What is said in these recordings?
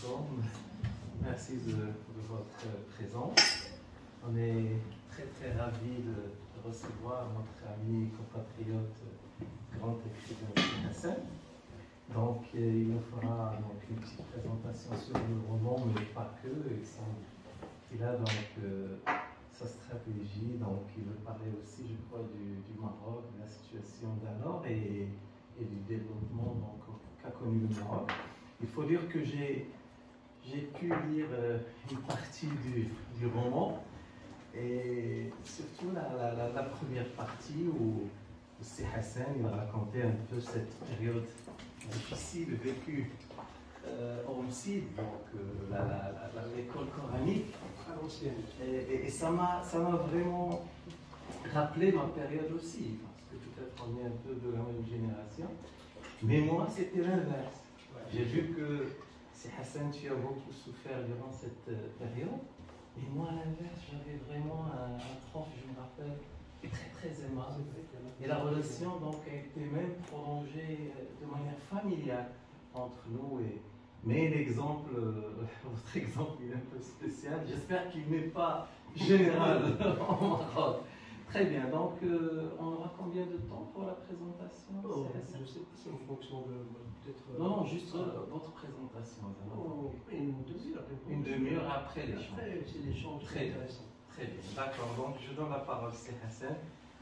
Bon, merci de votre présence. On est très ravis de recevoir notre ami et compatriote, grand écrivain Hassan. Donc, il nous fera donc, une petite présentation sur le roman, mais pas que. Il a donc sa stratégie, donc il veut parler aussi, je crois, du Maroc, de la situation d'alors et du développement qu'a connu le Maroc. Il faut dire que j'ai pu lire une partie du roman, et surtout la première partie où c'est Hassan, il racontait un peu cette période difficile vécue au Msid, donc l'école coranique. Et ça m'a vraiment rappelé ma période aussi, parce que peut-être on est un peu de la même génération. Mais moi, c'était l'inverse. J'ai vu que c'est Hassan, tu as beaucoup souffert durant cette période. Et moi, à l'inverse, j'avais vraiment un prof, je me rappelle, très aimable. Et la relation donc, a été même prolongée de manière familiale entre nous. Mais l'exemple, votre exemple, il est un peu spécial. J'espère qu'il n'est pas général en Maroc. Très bien, donc on aura combien de temps pour la présentation? Je sais pas, c'est en fonction de peut-être... Non, juste votre présentation. Une demi-heure. Une demi-heure après l'échange. Après, c'est l'échange très intéressant. Très bien, d'accord. Donc je donne la parole à Hassan,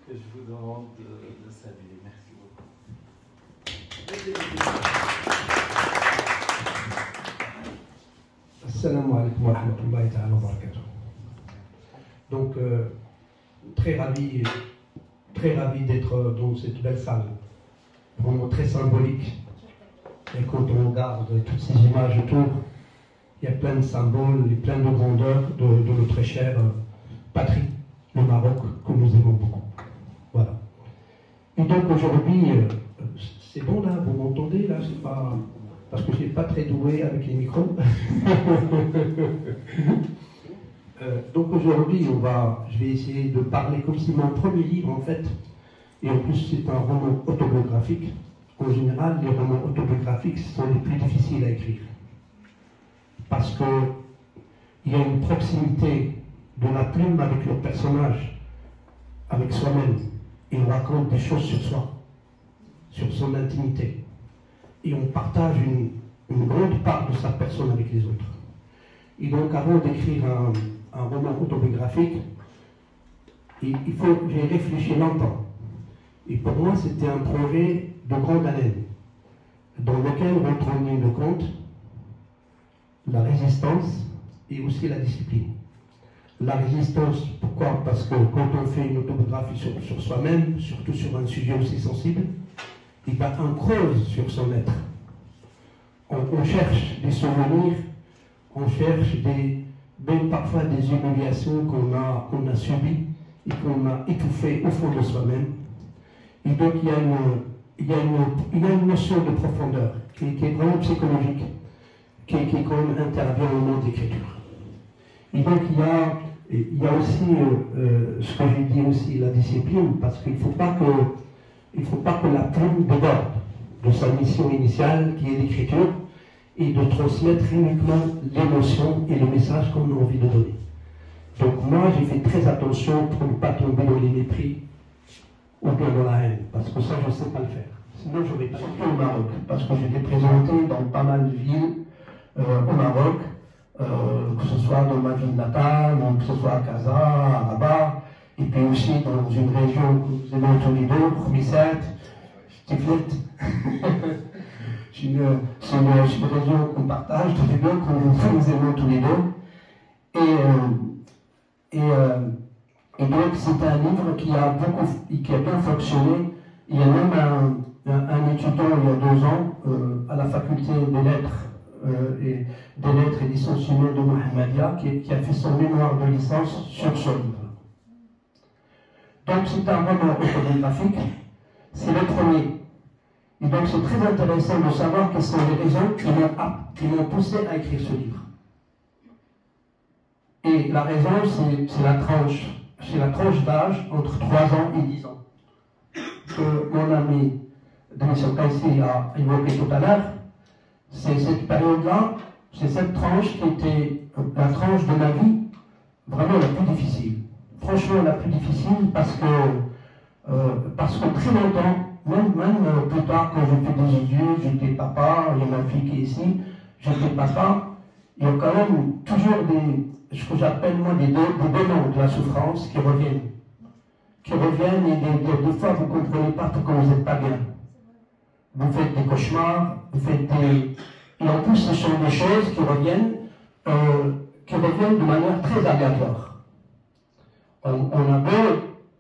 que je vous demande de saluer. Merci beaucoup. Assalamu alaikum wa rahmatullahi ta'ala wa barakatuh. Donc, très ravi d'être dans cette belle salle, vraiment très symbolique. Et quand on regarde toutes ces images autour, il y a plein de symboles et plein de grandeur de notre chère patrie, le Maroc, que nous aimons beaucoup. Voilà. Et donc aujourd'hui, c'est bon là, vous m'entendez là, c'est pas... Parce que je n'ai pas très doué avec les micros. Donc aujourd'hui, je vais essayer de parler comme si mon premier livre en fait, et en plus c'est un roman autobiographique. En général, les romans autobiographiques sont les plus difficiles à écrire. Parce qu'il y a une proximité de la plume avec le personnage, avec soi-même. Et on raconte des choses sur soi, sur son intimité. Et on partage une grande part de sa personne avec les autres. Et donc avant d'écrire un roman autobiographique, j'ai réfléchi longtemps. Et pour moi, c'était un projet de grande haleine, dans lequel rentre en ligne de compte la résistance et aussi la discipline. La résistance, pourquoi? Parce que quand on fait une autobiographie sur soi-même, surtout sur un sujet aussi sensible, il va on creuse sur son être. On cherche des souvenirs, on cherche même parfois des humiliations qu'on a subies et qu'on a étouffées au fond de soi-même. Et donc il y a une notion de profondeur qui est vraiment psychologique, qui quand même intervient au moment d'écriture. Et donc il y a aussi ce que j'ai dit aussi, la discipline, parce qu'il ne faut pas que la plume déborde de sa mission initiale qui est l'écriture et de transmettre uniquement l'émotion et le message qu'on a envie de donner. Donc moi j'ai fait très attention pour ne pas tomber dans les mépris ou bien dans la haine, parce que ça je ne sais pas le faire. Sinon je vais pas. Surtout au Maroc, parce que j'étais présenté dans pas mal de villes au Maroc, que ce soit dans ma ville natale, que ce soit à Casa, à Rabat, et puis aussi dans une région que nous aimons tous les deux, Khmissat, Tiflet. C'est une région qu'on partage tous les deux, que nous aimons tous les deux. Et donc c'est un livre qui a bien fonctionné. Il y a même un étudiant il y a 2 ans à la faculté des lettres et des sciences humaines de Mohammedia qui a fait son mémoire de licence sur ce livre. Donc c'est un roman autobiographique, c'est le premier. Et donc c'est très intéressant de savoir quelles sont les raisons qui m'ont poussé à écrire ce livre. Et la raison, c'est la tranche d'âge entre 3 ans et 10 ans. Que mon ami Denis Kaissi a évoqué tout à l'heure, c'est cette période-là, c'est cette tranche qui était la tranche de ma vie vraiment la plus difficile. Franchement, la plus difficile parce que très longtemps, même plus tard, quand j'ai fait des études, j'étais papa, il y a ma fille qui est ici, j'étais papa, il y a quand même toujours ce que j'appelle moi des démons de la souffrance qui reviennent. Et des fois vous ne comprenez pas pourquoi vous n'êtes pas bien. Vous faites des cauchemars, et en plus ce sont des choses qui reviennent de manière très aléatoire. On a beau,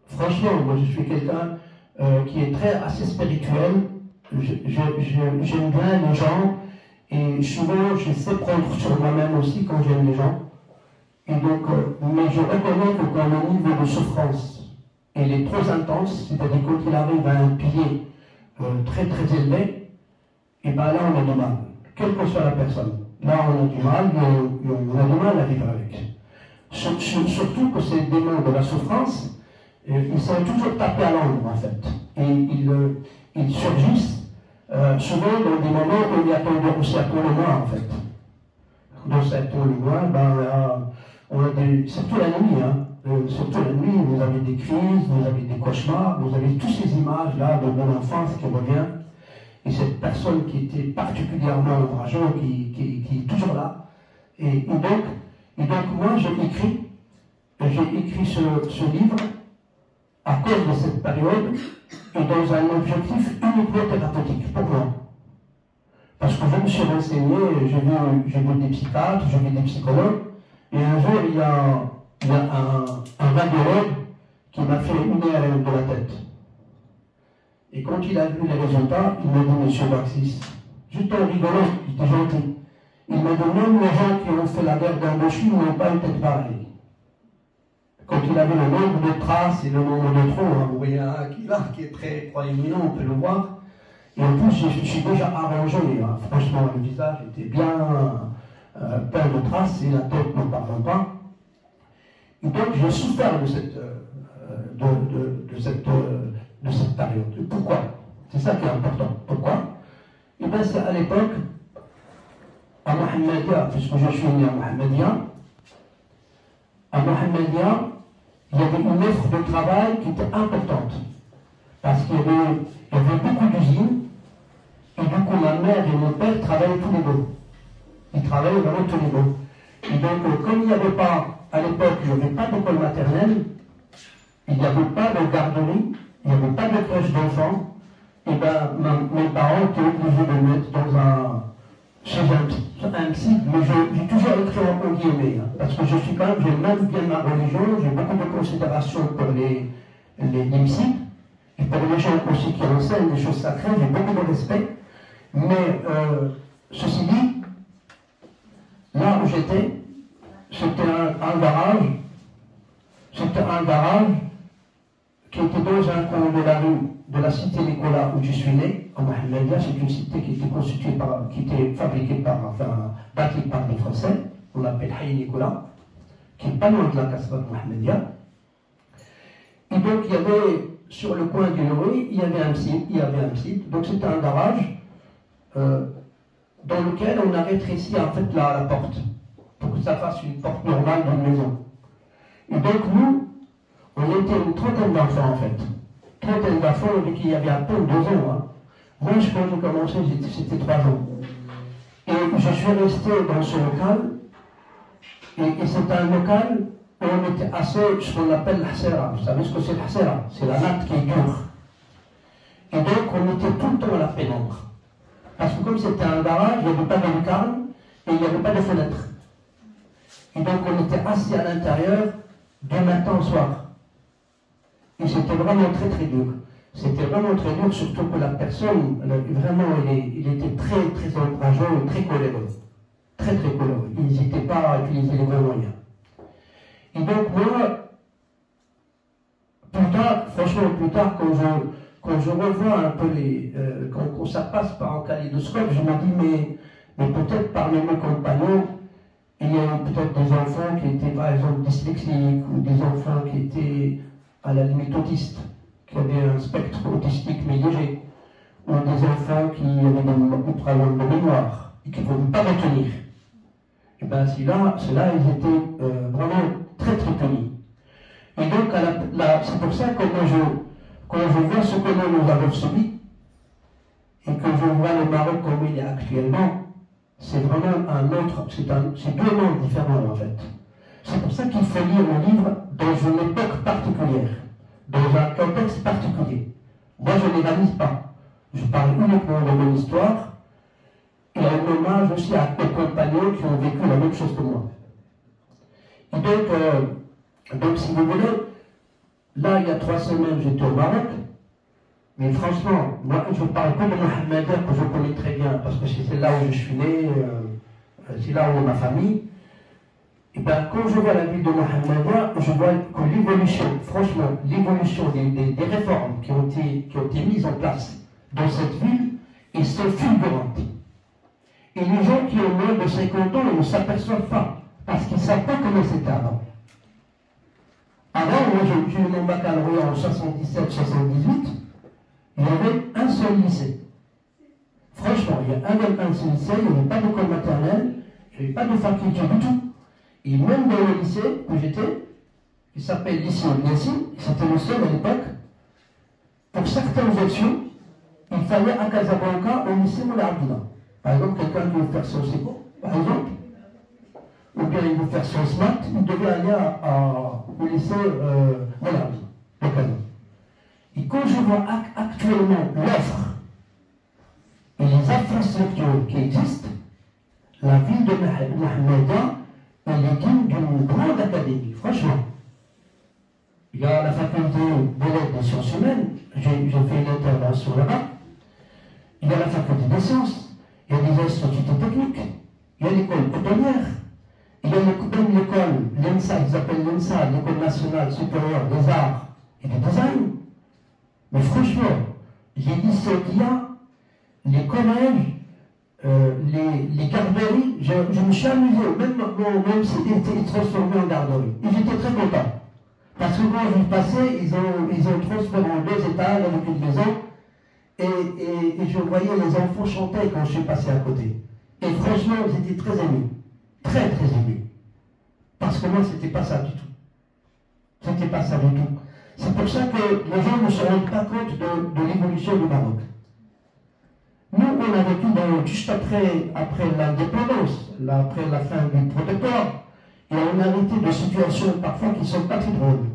franchement, moi je suis quelqu'un qui est assez spirituel, j'aime bien les gens, et souvent je sais prendre sur moi-même aussi quand j'aime les gens. Et donc, mais je reconnais que quand le niveau de souffrance il est trop intense, c'est-à-dire quand il arrive à un pilier très très élevé, et bien là on a du mal, quelle que soit la personne. Là on a du mal, on a du mal à vivre avec. Surtout que ces démons de la souffrance, ils sont toujours tapés à l'ombre en fait. Et ils surgissent souvent dans des moments où il y a aussi à tout le mois en fait. Dans cet le mois, on a surtout la nuit, surtout la nuit, vous avez des crises, vous avez des cauchemars, vous avez toutes ces images-là de mon enfance qui revient. Et cette personne qui était particulièrement ombrageante, qui est toujours là. Et donc moi, j'ai écrit ce livre à cause de cette période et dans un objectif uniquement thérapeutique pour moi. Parce que je me suis renseigné, j'ai vu des psychiatres, j'ai vu des psychologues, et un jour, il y a un radiologue qui m'a fait une IRM de la tête. Et quand il a vu les résultats, il m'a dit, monsieur Baxis, juste en rigolant, il était gentil. Il m'a dit, même les gens qui ont fait la guerre d'Indochine n'ont pas une tête pareille. Quand il a vu le nombre de traces et le nombre de trous, vous voyez un qui est très proéminent, on peut le voir. Et en plus, je suis déjà arrangé, franchement, le visage était bien plein de traces et la tête n'en parle pas. Et donc, j'ai souffert de cette période. Pourquoi? C'est ça qui est important. Pourquoi? Et bien, c'est à l'époque, à Mohammedia, puisque je suis né à Mohammedia, il y avait une offre de travail qui était importante. Parce qu'il y avait beaucoup d'usines, et du coup, ma mère et mon père travaillaient tous les deux. Ils travaillaient vraiment tous les deux. Et donc, comme il n'y avait pas, à l'époque, il n'y avait pas d'école maternelle, il n'y avait pas de garderie, il n'y avait pas de crèche d'enfants, et bien, mes parents étaient obligés de me mettre chez un psy, mais j'ai toujours écrit en guillemets, parce que je suis quand même, j'aime bien ma religion, j'ai beaucoup de considération pour les psys, et pour les gens aussi qui enseignent des choses sacrées, j'ai beaucoup de respect. Mais ceci dit, là où j'étais, c'était un garage qui était dans un coin de la rue de la cité Nicolas où je suis né, à Mohammedia. C'est une cité qui était bâtie par des Français, on l'appelle Haï Nicolas, qui est pas loin de la Casbah de Mohammedia. Et donc il y avait, sur le coin d'une rue, il y avait un site, donc c'était un garage dans lequel on a rétréci en fait la porte pour que ça fasse une porte normale d'une maison. Et donc nous, on était une trentaine d'enfants en fait. Trentaine d'enfants, il y avait à peine 2 ans. Moi, quand j'ai commencé, c'était 3 ans. Et je suis resté dans ce local, et c'était un local où on était assis, ce qu'on appelle l'hasera. Vous savez ce que c'est l'hasera? C'est la natte qui est dure. Et donc, on était tout le temps à la pénombre. Parce que comme c'était un garage, il n'y avait pas de lucarne et il n'y avait pas de fenêtre. Et donc on était assis à l'intérieur du matin au soir. Et c'était vraiment très très dur. C'était vraiment très dur, surtout que la personne, vraiment, il était très très encourageant et très coléreux. Très très coléreux. Il n'hésitait pas à utiliser les bons moyens. Et donc moi, plus tard, quand je revois un peu quand ça passe par un kaléidoscope, je me dis, mais peut-être parmi mes compagnons, il y a peut-être des enfants qui étaient par exemple dyslexiques, ou des enfants qui étaient à la limite autistes, qui avaient un spectre autistique mais léger, ou des enfants qui avaient des problèmes de mémoire, et qui ne pouvaient pas retenir. et bien ceux-là, ils étaient vraiment très très connus. Et donc, c'est pour ça que quand je vois ce que nous avons subi, et que je vois le Maroc comme il est actuellement, c'est vraiment c'est deux mondes différents en fait. C'est pour ça qu'il faut lire le livre dans une époque particulière, dans un contexte particulier. Moi, je ne n'égalise pas. Je parle uniquement de mon histoire et un hommage aussi à mes compagnons qui ont vécu la même chose que moi. Et donc si vous voulez, là, il y a 3 semaines, j'étais au Maroc. Mais franchement, moi, je parle que de Mohammedia que je connais très bien, parce que c'est là où je suis né, c'est là où est ma famille. Et bien, quand je vois la ville de Mohammedia, je vois que l'évolution, franchement, l'évolution des réformes qui ont été mises en place dans cette ville est fulgurante. Et les gens qui ont moins de 50 ans, ils ne s'aperçoivent pas, parce qu'ils ne savent pas comment c'était avant. Avant, moi, j'ai eu mon baccalauréat en 77-78. Il y avait un seul lycée. Franchement, il y avait un seul lycée, il n'y avait pas d'école maternelle, il n'y avait pas de faculté du tout. Et même dans le lycée où j'étais, qui s'appelle lycée Nessi, c'était le seul à l'époque, pour certaines options, il fallait à Casablanca au lycée Moulay Abdallah. Par exemple, quelqu'un qui veut faire son séco, par exemple, ou bien il veut faire son SMAT, il devait aller au lycée Moulay Abdallah. Et quand je vois actuellement l'offre et les infrastructures qui existent, la ville de Mohammedia, elle est digne d'une grande académie, franchement. Il y a la faculté de lettres des sciences humaines, j'ai fait une intervention là-bas. Il y a la faculté des sciences, il y a des instituts techniques, il y a l'école cotonnière, il y a même l'école, l'ENSA, ils appellent l'ENSA, l'École nationale supérieure des arts et du design. Mais franchement, les lycées qu'il y a, les collèges, les garderies, je me suis amusé, même c'était transformé en garderie. Et j'étais très content. Parce que quand je passais, ils ont transformé en 2 étages avec une maison. Et je voyais les enfants chanter quand je suis passé à côté. Et franchement, j'étais très ému. Très, très ému. Parce que moi, c'était pas ça du tout. C'était pas ça du tout. C'est pour ça que les gens ne se rendent pas compte de l'évolution du Maroc. Nous, on a vécu juste après l'indépendance, après la fin du protectorat, et on a été de situations parfois qui ne sont pas très drôles.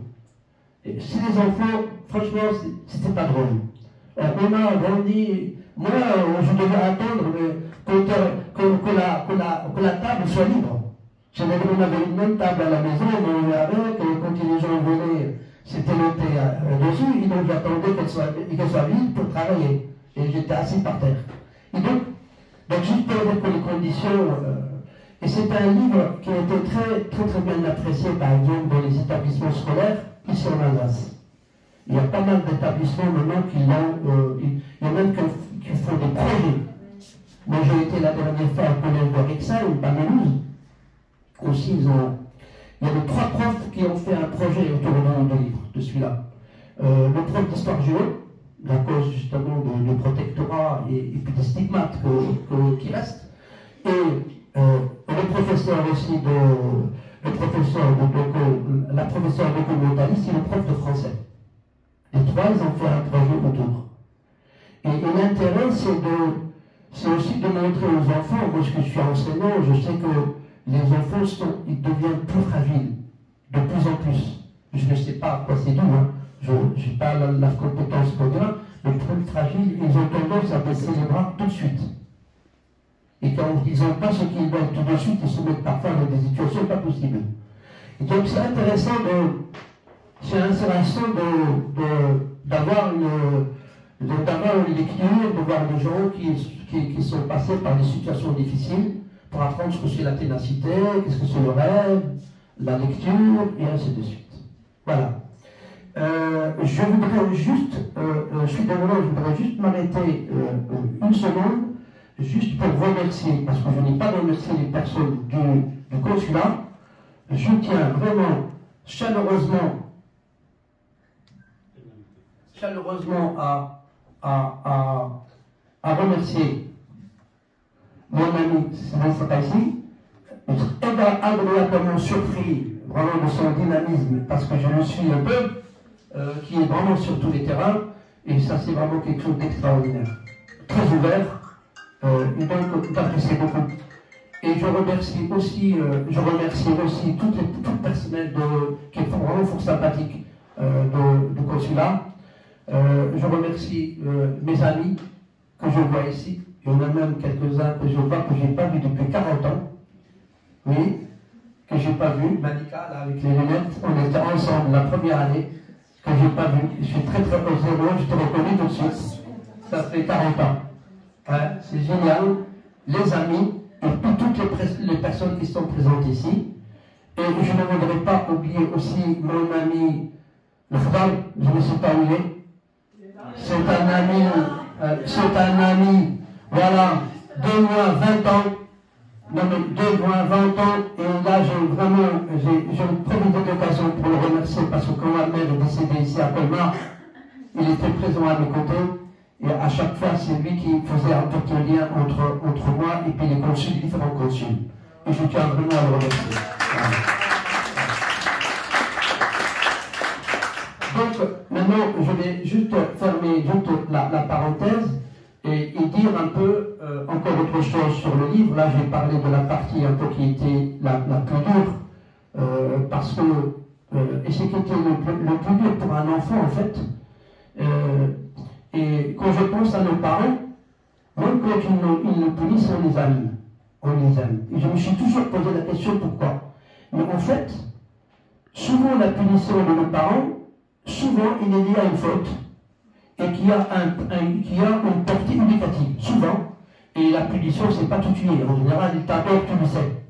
Et si les enfants, franchement, c'était pas drôle. On a grandi, moi, je devais attendre que la table soit libre. On avait une même table à la maison, on mangeait avec, et quand les gens venaient, c'était noté dessus, et donc j'attendais qu'elle soit vide pour travailler. Et j'étais assis par terre. Et donc juste pour dire que les conditions, et c'est un livre qui a été très, très, très bien apprécié, par exemple, dans les établissements scolaires, ici en Alsace. Il y a pas mal d'établissements maintenant qui l'ont, il y a même qui font des projets. Moi j'ai été la dernière fois au collège de Rixheim, Pamelouse. Aussi, il y a 3 profs qui ont fait un projet autour de livre, de celui-là. Le prof d'histoire géo, à cause justement du protectorat et puis des stigmates qui restent, et le professeur aussi la professeure documentaliste et le prof de français. Les 3, ils ont fait un projet autour. Et l'intérêt, c'est aussi de montrer aux enfants, moi je suis enseignant, je sais que les enfants ils deviennent plus fragiles, de plus en plus. Je ne sais pas à quoi c'est dû, hein. Je n'ai pas la compétence pour dire, mais plus fragiles, ils ont tendance à baisser les bras tout de suite. Et quand ils n'ont pas ce qu'ils veulent tout de suite, ils se mettent parfois dans des situations pas possibles. Et donc c'est intéressant d'avoir une lecture, de voir des gens qui sont passés par des situations difficiles pour apprendre ce que c'est la ténacité, qu'est-ce que c'est le rêve, la lecture, et ainsi de suite. Voilà. Je voudrais juste, je suis désolé, je voudrais juste m'arrêter une seconde, juste pour remercier, parce que je n'ai pas remercié les personnes du consulat. Je tiens vraiment chaleureusement à remercier mon ami Sylvain Sakaïsi, agréablement surpris vraiment de son dynamisme, parce que je le suis un peu, qui est vraiment sur tous les terrains, et ça c'est vraiment quelque chose d'extraordinaire. Très ouvert, et donc j'apprécie beaucoup. Et je remercie aussi tout le personnel qui est vraiment fort sympathique du consulat. Je remercie mes amis que je vois ici. Il y en a même quelques-uns que je vois que je n'ai pas vu depuis 40 ans. Oui, que je n'ai pas vu. Malika, là, avec les lunettes, on était ensemble la première année, que je n'ai pas vu. Je suis très très heureux, je te reconnais tout de suite. Ça fait 40 ans. Hein, c'est génial. Les amis, et puis toutes les personnes qui sont présentes ici. Et je ne voudrais pas oublier aussi mon ami, le frère, je ne sais pas où il est. C'est un ami, voilà, 2 mois, 20 ans. Non mais 2 mois, 20 ans, et là j'ai profité de l'occasion pour le remercier parce que quand ma mère est décédée ici à Colmar, il était présent à mes côtés, et à chaque fois c'est lui qui faisait un petit lien entre moi et puis les consuls, les différents consuls. Et je tiens vraiment à le remercier. Voilà. Donc maintenant je vais juste fermer la parenthèse et dire un peu encore autre chose sur le livre. Là j'ai parlé de la partie un peu qui était la plus dure, parce que et c'est qui était le plus dur pour un enfant en fait. Et quand je pense à nos parents, même quand ils nous punissent, on les aime. On les aime. Et je me suis toujours posé la question pourquoi. Mais en fait, souvent la punition de nos parents, souvent il est lié à une faute et qui a une portée éducative. Souvent, et la punition, c'est pas tout tuer. En général, il t'adore, tu le sais.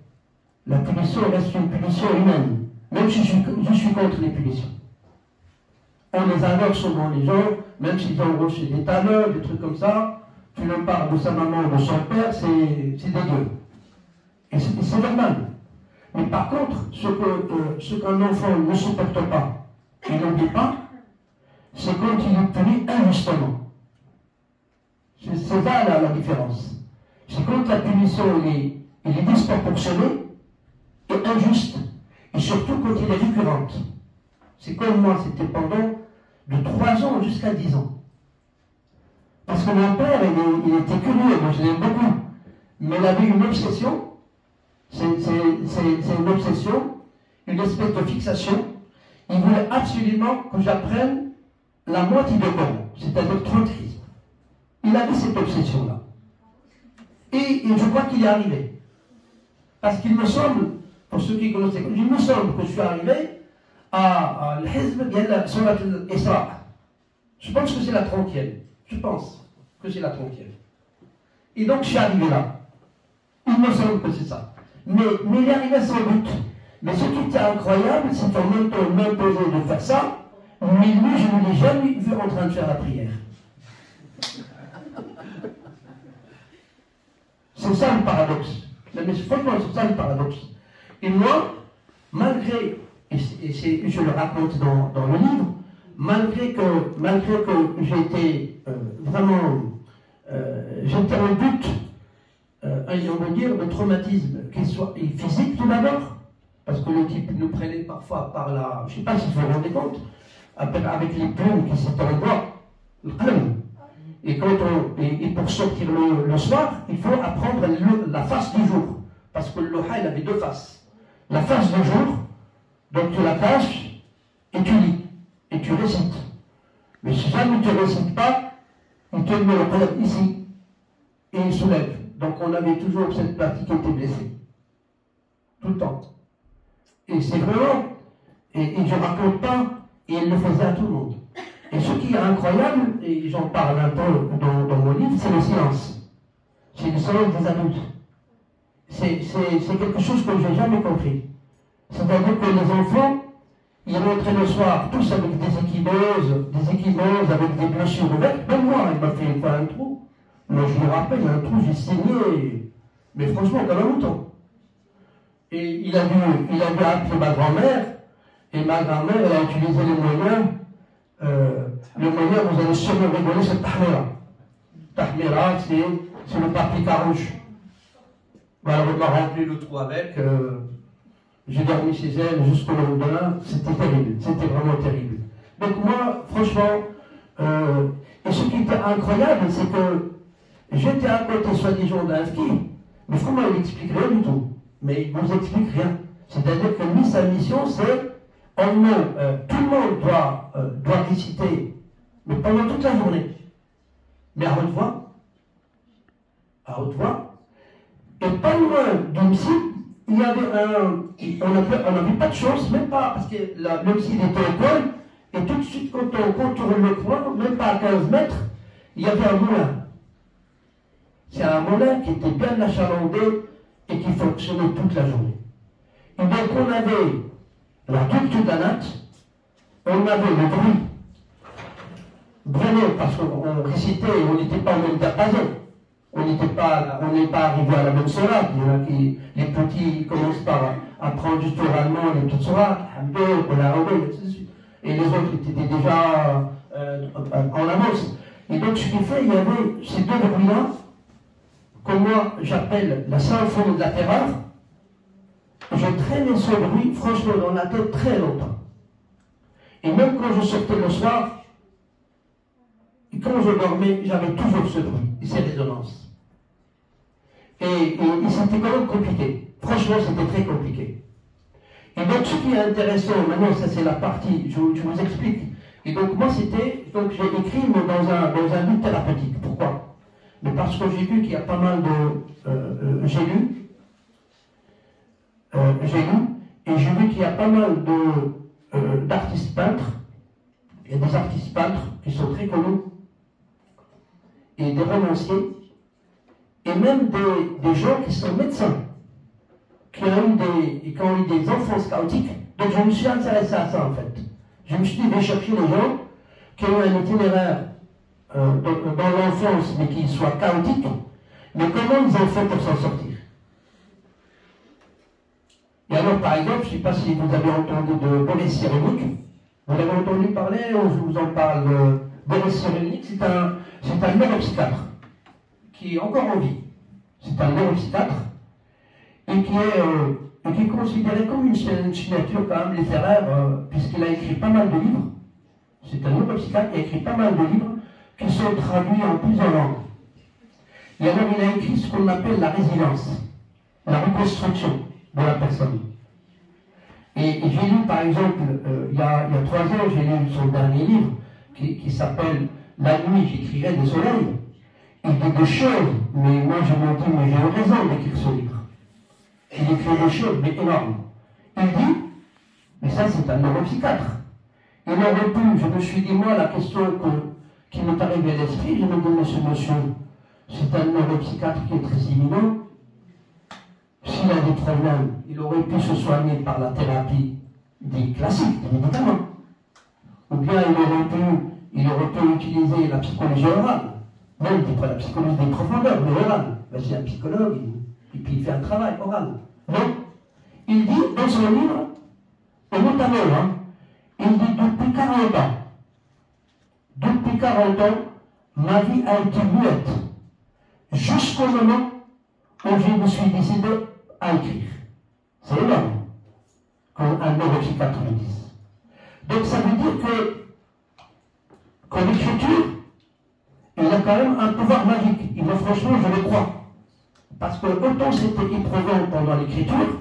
La punition reste une punition humaine, même si je suis contre les punitions. On les adore souvent, les gens, même s'ils ont reçu des talents, des trucs comme ça, tu leur parles de sa maman ou de son père, c'est dégueu. Et c'est normal. Mais par contre, ce qu'un enfant ne supporte pas, il n'oublie pas, c'est quand il est puni injustement. C'est ça la différence. C'est quand la punition elle est disproportionnée et injuste, et surtout quand elle est récurrente. C'est comme moi, c'était pendant de 3 ans jusqu'à 10 ans. Parce que mon père, il était curieux, moi je l'aime beaucoup, mais il avait une obsession, c'est une obsession, une espèce de fixation. Il voulait absolument que j'apprenne la moitié de Coran, c'est-à-dire 30 risques. Il avait cette obsession-là. Et je crois qu'il est arrivé. Parce qu'il me semble, pour ceux qui connaissent, il me semble que je suis arrivé à l'Hizb de la Surat al-Isra. Je pense que c'est la 30e. Je pense que c'est la 30e. Et donc je suis arrivé là. Il me semble que c'est ça. Mais il est arrivé sans but. Mais ce qui était incroyable, c'est qu'on m'imposait de faire ça, mais lui, je ne l'ai jamais vu en train de faire la prière. C'est ça le paradoxe. Mais franchement, c'est ça le paradoxe. Et moi, malgré, et je le raconte dans le livre, malgré que j'étais vraiment, j'étais en but, on va dire, de traumatisme, qu'il soit physique tout d'abord, parce que le type nous prenait parfois par la, je ne sais pas si vous vous rendez compte, avec les plumes qui s'étaient en bois, le plume. Et pour sortir le soir, il faut apprendre la face du jour. Parce que le loha, il avait 2 faces. La face du jour, donc tu la caches et tu lis. Et tu récites. Mais si jamais tu ne récites pas, il te met le problème ici. Et il soulève. Donc on avait toujours cette partie qui était blessée. Tout le temps. Et c'est vraiment, et je ne raconte pas, et il le faisait à tout le monde. Et ce qui est incroyable, et j'en parle un peu dans mon livre, c'est le silence. C'est le silence des adultes. C'est quelque chose que je n'ai jamais compris. C'est-à-dire que les enfants, ils rentraient le soir tous avec des échymoses, avec des blessures ouvertes. Même moi, il m'a fait une fois un trou. Moi, je me rappelle, un trou, j'ai saigné, mais franchement, comme un mouton. Et il a dû appeler ma grand-mère, et ma grand-mère, elle a utilisé les moyens. Le moyen, vous allez sûrement rigoler, c'est tahmira. Tahmira, c'est le papier carouge. Alors, on m'a rempli le trou avec. J'ai dormi chez elle jusqu'au lendemain. C'était terrible. C'était vraiment terrible. Donc moi, franchement, et ce qui était incroyable, c'est que j'étais à côté, soi-disant, d'un ski, mais vraiment, il n'explique rien du tout. Mais il ne vous explique rien. C'est-à-dire que lui, sa mission, c'est, en non, tout le monde doit réciter, mais pendant toute la journée. Mais à haute voix. À haute voix. Et pas loin du MSI, il y avait on n'avait pas de chance, même pas, parce que le MSI était au col, et tout de suite, quand on contourne le coin, même pas à 15 mètres, il y avait un moulin. C'est un moulin qui était bien achalandé et qui fonctionnait toute la journée. Et donc on avait la double danate, on avait le bruit, vraiment, parce qu'on récitait, on n'était pas au même diapason. On n'est pas arrivé à la même sourate. Il y en a qui, les petits, commencent par apprendre juste oralement les petites sourates, et les autres étaient déjà en avance. Et donc ce qui fait, il y avait ces deux bruits-là, que moi j'appelle la symphonie de la terreur. Je traînais ce bruit, franchement, dans la tête très longtemps. Et même quand je sortais le soir, et quand je dormais, j'avais toujours ce bruit et ces résonances. Et c'était quand même compliqué. Franchement, c'était très compliqué. Et donc, ce qui est intéressant, maintenant, ça c'est la partie, je vous explique. Et donc, moi, donc j'ai écrit mais dans un but thérapeutique. Pourquoi? Mais parce que j'ai vu qu'il y a pas mal de... j'ai lu, et j'ai vu qu'il y a pas mal d'artistes peintres. Il y a des artistes peintres qui sont très connus, et des romanciers, et même des gens qui sont médecins, qui ont eu des enfants scoutiques. Donc je me suis intéressé à ça en fait. Je me suis dit, je vais chercher les gens qui ont un itinéraire dans l'enfance, mais qui soit chaotique, mais comment ils ont fait pour s'en sortir. Et alors par exemple, je ne sais pas si vous avez entendu de Boris Cyrulnik. Vous l'avez entendu parler, ou je vous en parle. Boris Cyrulnik, c'est un neuropsychiatre qui est encore en vie. C'est un neuropsychiatre et qui est considéré comme une signature quand même littéraire, puisqu'il a écrit pas mal de livres. C'est un neuropsychiatre qui a écrit pas mal de livres qui sont traduits en plusieurs langues. Et alors il a écrit ce qu'on appelle la résilience, la reconstruction de la personne. Et j'ai lu par exemple, il y a 3 ans, j'ai lu son dernier livre qui s'appelle La nuit, j'écrirai des soleils. Il dit des choses, mais moi je me dis, mais j'ai raison d'écrire ce livre. Il écrit des choses, mais énormes. Il dit, mais ça c'est un neuropsychiatre. Il aurait pu, je me suis dit, moi, la question qui m'est arrivée à l'esprit, je me dis, monsieur, c'est un neuropsychiatre qui est très imminent. S'il a des problèmes, il aurait pu se soigner par la thérapie des classiques, des médicaments. Ou bien il aurait pu utiliser la psychologie orale. Même la psychologie des profondeurs, mais orale. Ben, c'est un psychologue, et puis il fait un travail oral. Donc, il dit dans son livre, et notamment, il dit depuis 40 ans, ma vie a été muette, jusqu'au moment où je me suis décidé à écrire. C'est énorme, comme un neuropsychiatre le dise. Donc ça veut dire que l'écriture, il a quand même un pouvoir magique. Et moi, franchement, je le crois. Parce que autant c'était éprouvant pendant l'écriture,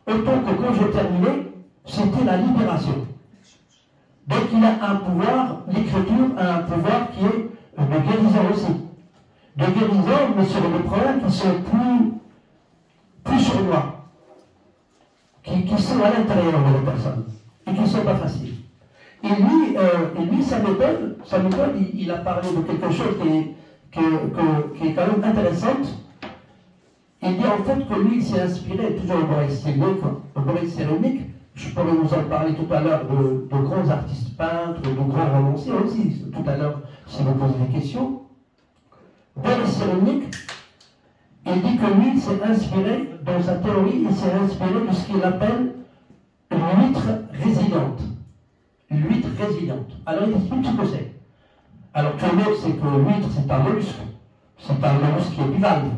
autant que quand je terminais, c'était la libération. Donc il a un pouvoir, l'écriture a un pouvoir qui est de guérison aussi. De guérison, mais sur des problèmes qui sont plus sournois, qui sont à l'intérieur de la personne, et qui ne sont pas faciles. Et lui, sa méthode, il a parlé de quelque chose qui est quand même intéressante. Il dit en fait que lui, il s'est inspiré, toujours Boris Cyrulnik, je pourrais vous en parler tout à l'heure de grands artistes peintres, de grands romanciers aussi, tout à l'heure, si vous posez des questions. Boris Cyrulnik, il dit que lui, il s'est inspiré, dans sa théorie, il s'est inspiré de ce qu'il appelle l'huître résidente. L'huître résidente. Alors il explique ce que c'est. Alors tout le monde sait que l'huître, c'est un mollusque. C'est un mollusque qui est bivalve.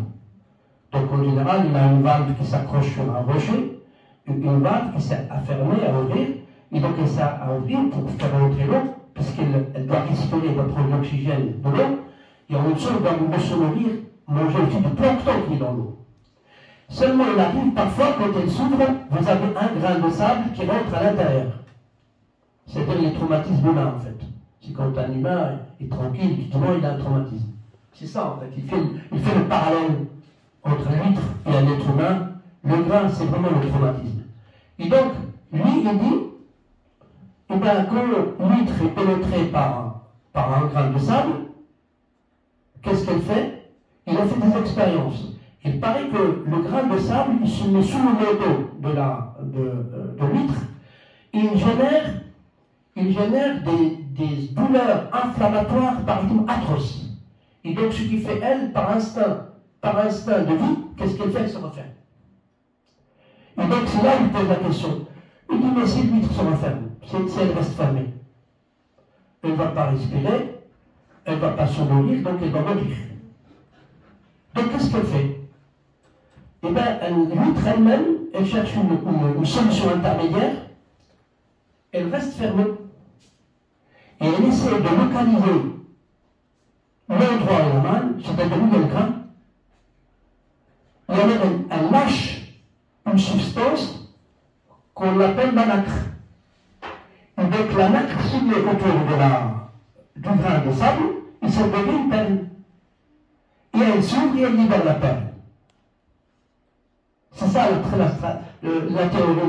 Donc en général, il a une valve qui s'accroche sur un rocher, une valve qui s'est à fermer, à ouvrir, et donc elle s'est à ouvrir pour faire rentrer l'eau, puisqu'elle doit respirer, elle doit prendre l'oxygène de l'eau, et en même temps, elle doit se nourrir, manger aussi du plancton qui est dans l'eau. Seulement, il arrive parfois, quand elle s'ouvre, vous avez un grain de sable qui rentre à l'intérieur. C'est-à-dire les traumatismes humains, en fait. C'est quand un humain est tranquille, justement, il a un traumatisme. C'est ça, en fait. Il fait le parallèle entre l'huître et un être humain. Le grain, c'est vraiment le traumatisme. Et donc, lui, il dit, eh bien, quand l'huître est pénétrée par un grain de sable, qu'est-ce qu'elle fait? Il a fait des expériences. Il paraît que le grain de sable, il se met sous le métaux de l'huître, et il génère des douleurs inflammatoires par exemple atroces. Et donc ce qui fait elle, par instinct de vie, qu'est-ce qu'elle fait? Elle se referme. Et donc c'est là qu'il pose la question. Il dit, mais si l'huître se referme, si elle reste fermée, elle ne va pas respirer, elle ne va pas se nourrir, donc elle va mourir. Donc qu'est-ce qu'elle fait? Eh bien, l'huître elle-même, elle cherche une solution intermédiaire, elle reste fermée, et elle essaie de localiser l'endroit où elle a mal, c'est-à-dire où il y a le grain, et alors elle lâche une substance qu'on appelle la nacre. Et donc la nacre, s'il est autour du grain de sable, il se devient une perle. Et elle s'ouvre et elle libère la perle. C'est ça la théorie de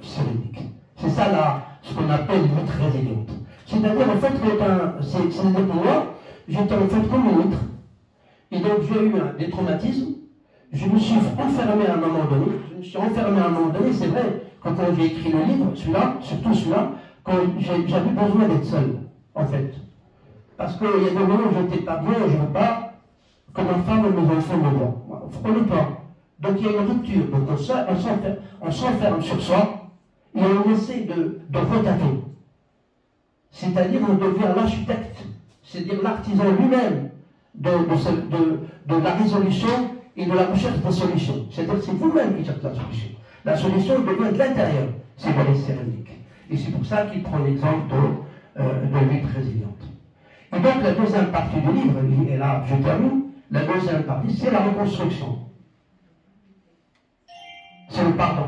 Cyrulnik. C'est ça ce qu'on appelle l'huître résiliente. C'est-à-dire, en fait, c'est-à-dire pour moi, j'étais en fait comme une huître. Et donc, j'ai eu des traumatismes. Je me suis enfermé à un moment donné. C'est vrai, quand j'ai écrit le livre, surtout celui-là, quand j'avais besoin d'être seul, en fait. Parce qu'il y a des moments où je n'étais pas bien, je ne veux pas que ma femme et mes enfants me voient. Vous ne comprenez pas. Donc il y a une rupture. Donc on s'enferme sur soi et on essaie de retaper. C'est-à-dire on devient l'architecte, c'est-à-dire l'artisan lui-même de la résolution et de la recherche des solutions. C'est-à-dire c'est vous-même qui cherchez la solution. La solution devient de l'intérieur, c'est Boris Cyrulnik. Et c'est pour ça qu'il prend l'exemple de l'huître résiliente. Et donc la deuxième partie du livre, et là je termine, la deuxième partie c'est la reconstruction. C'est le pardon.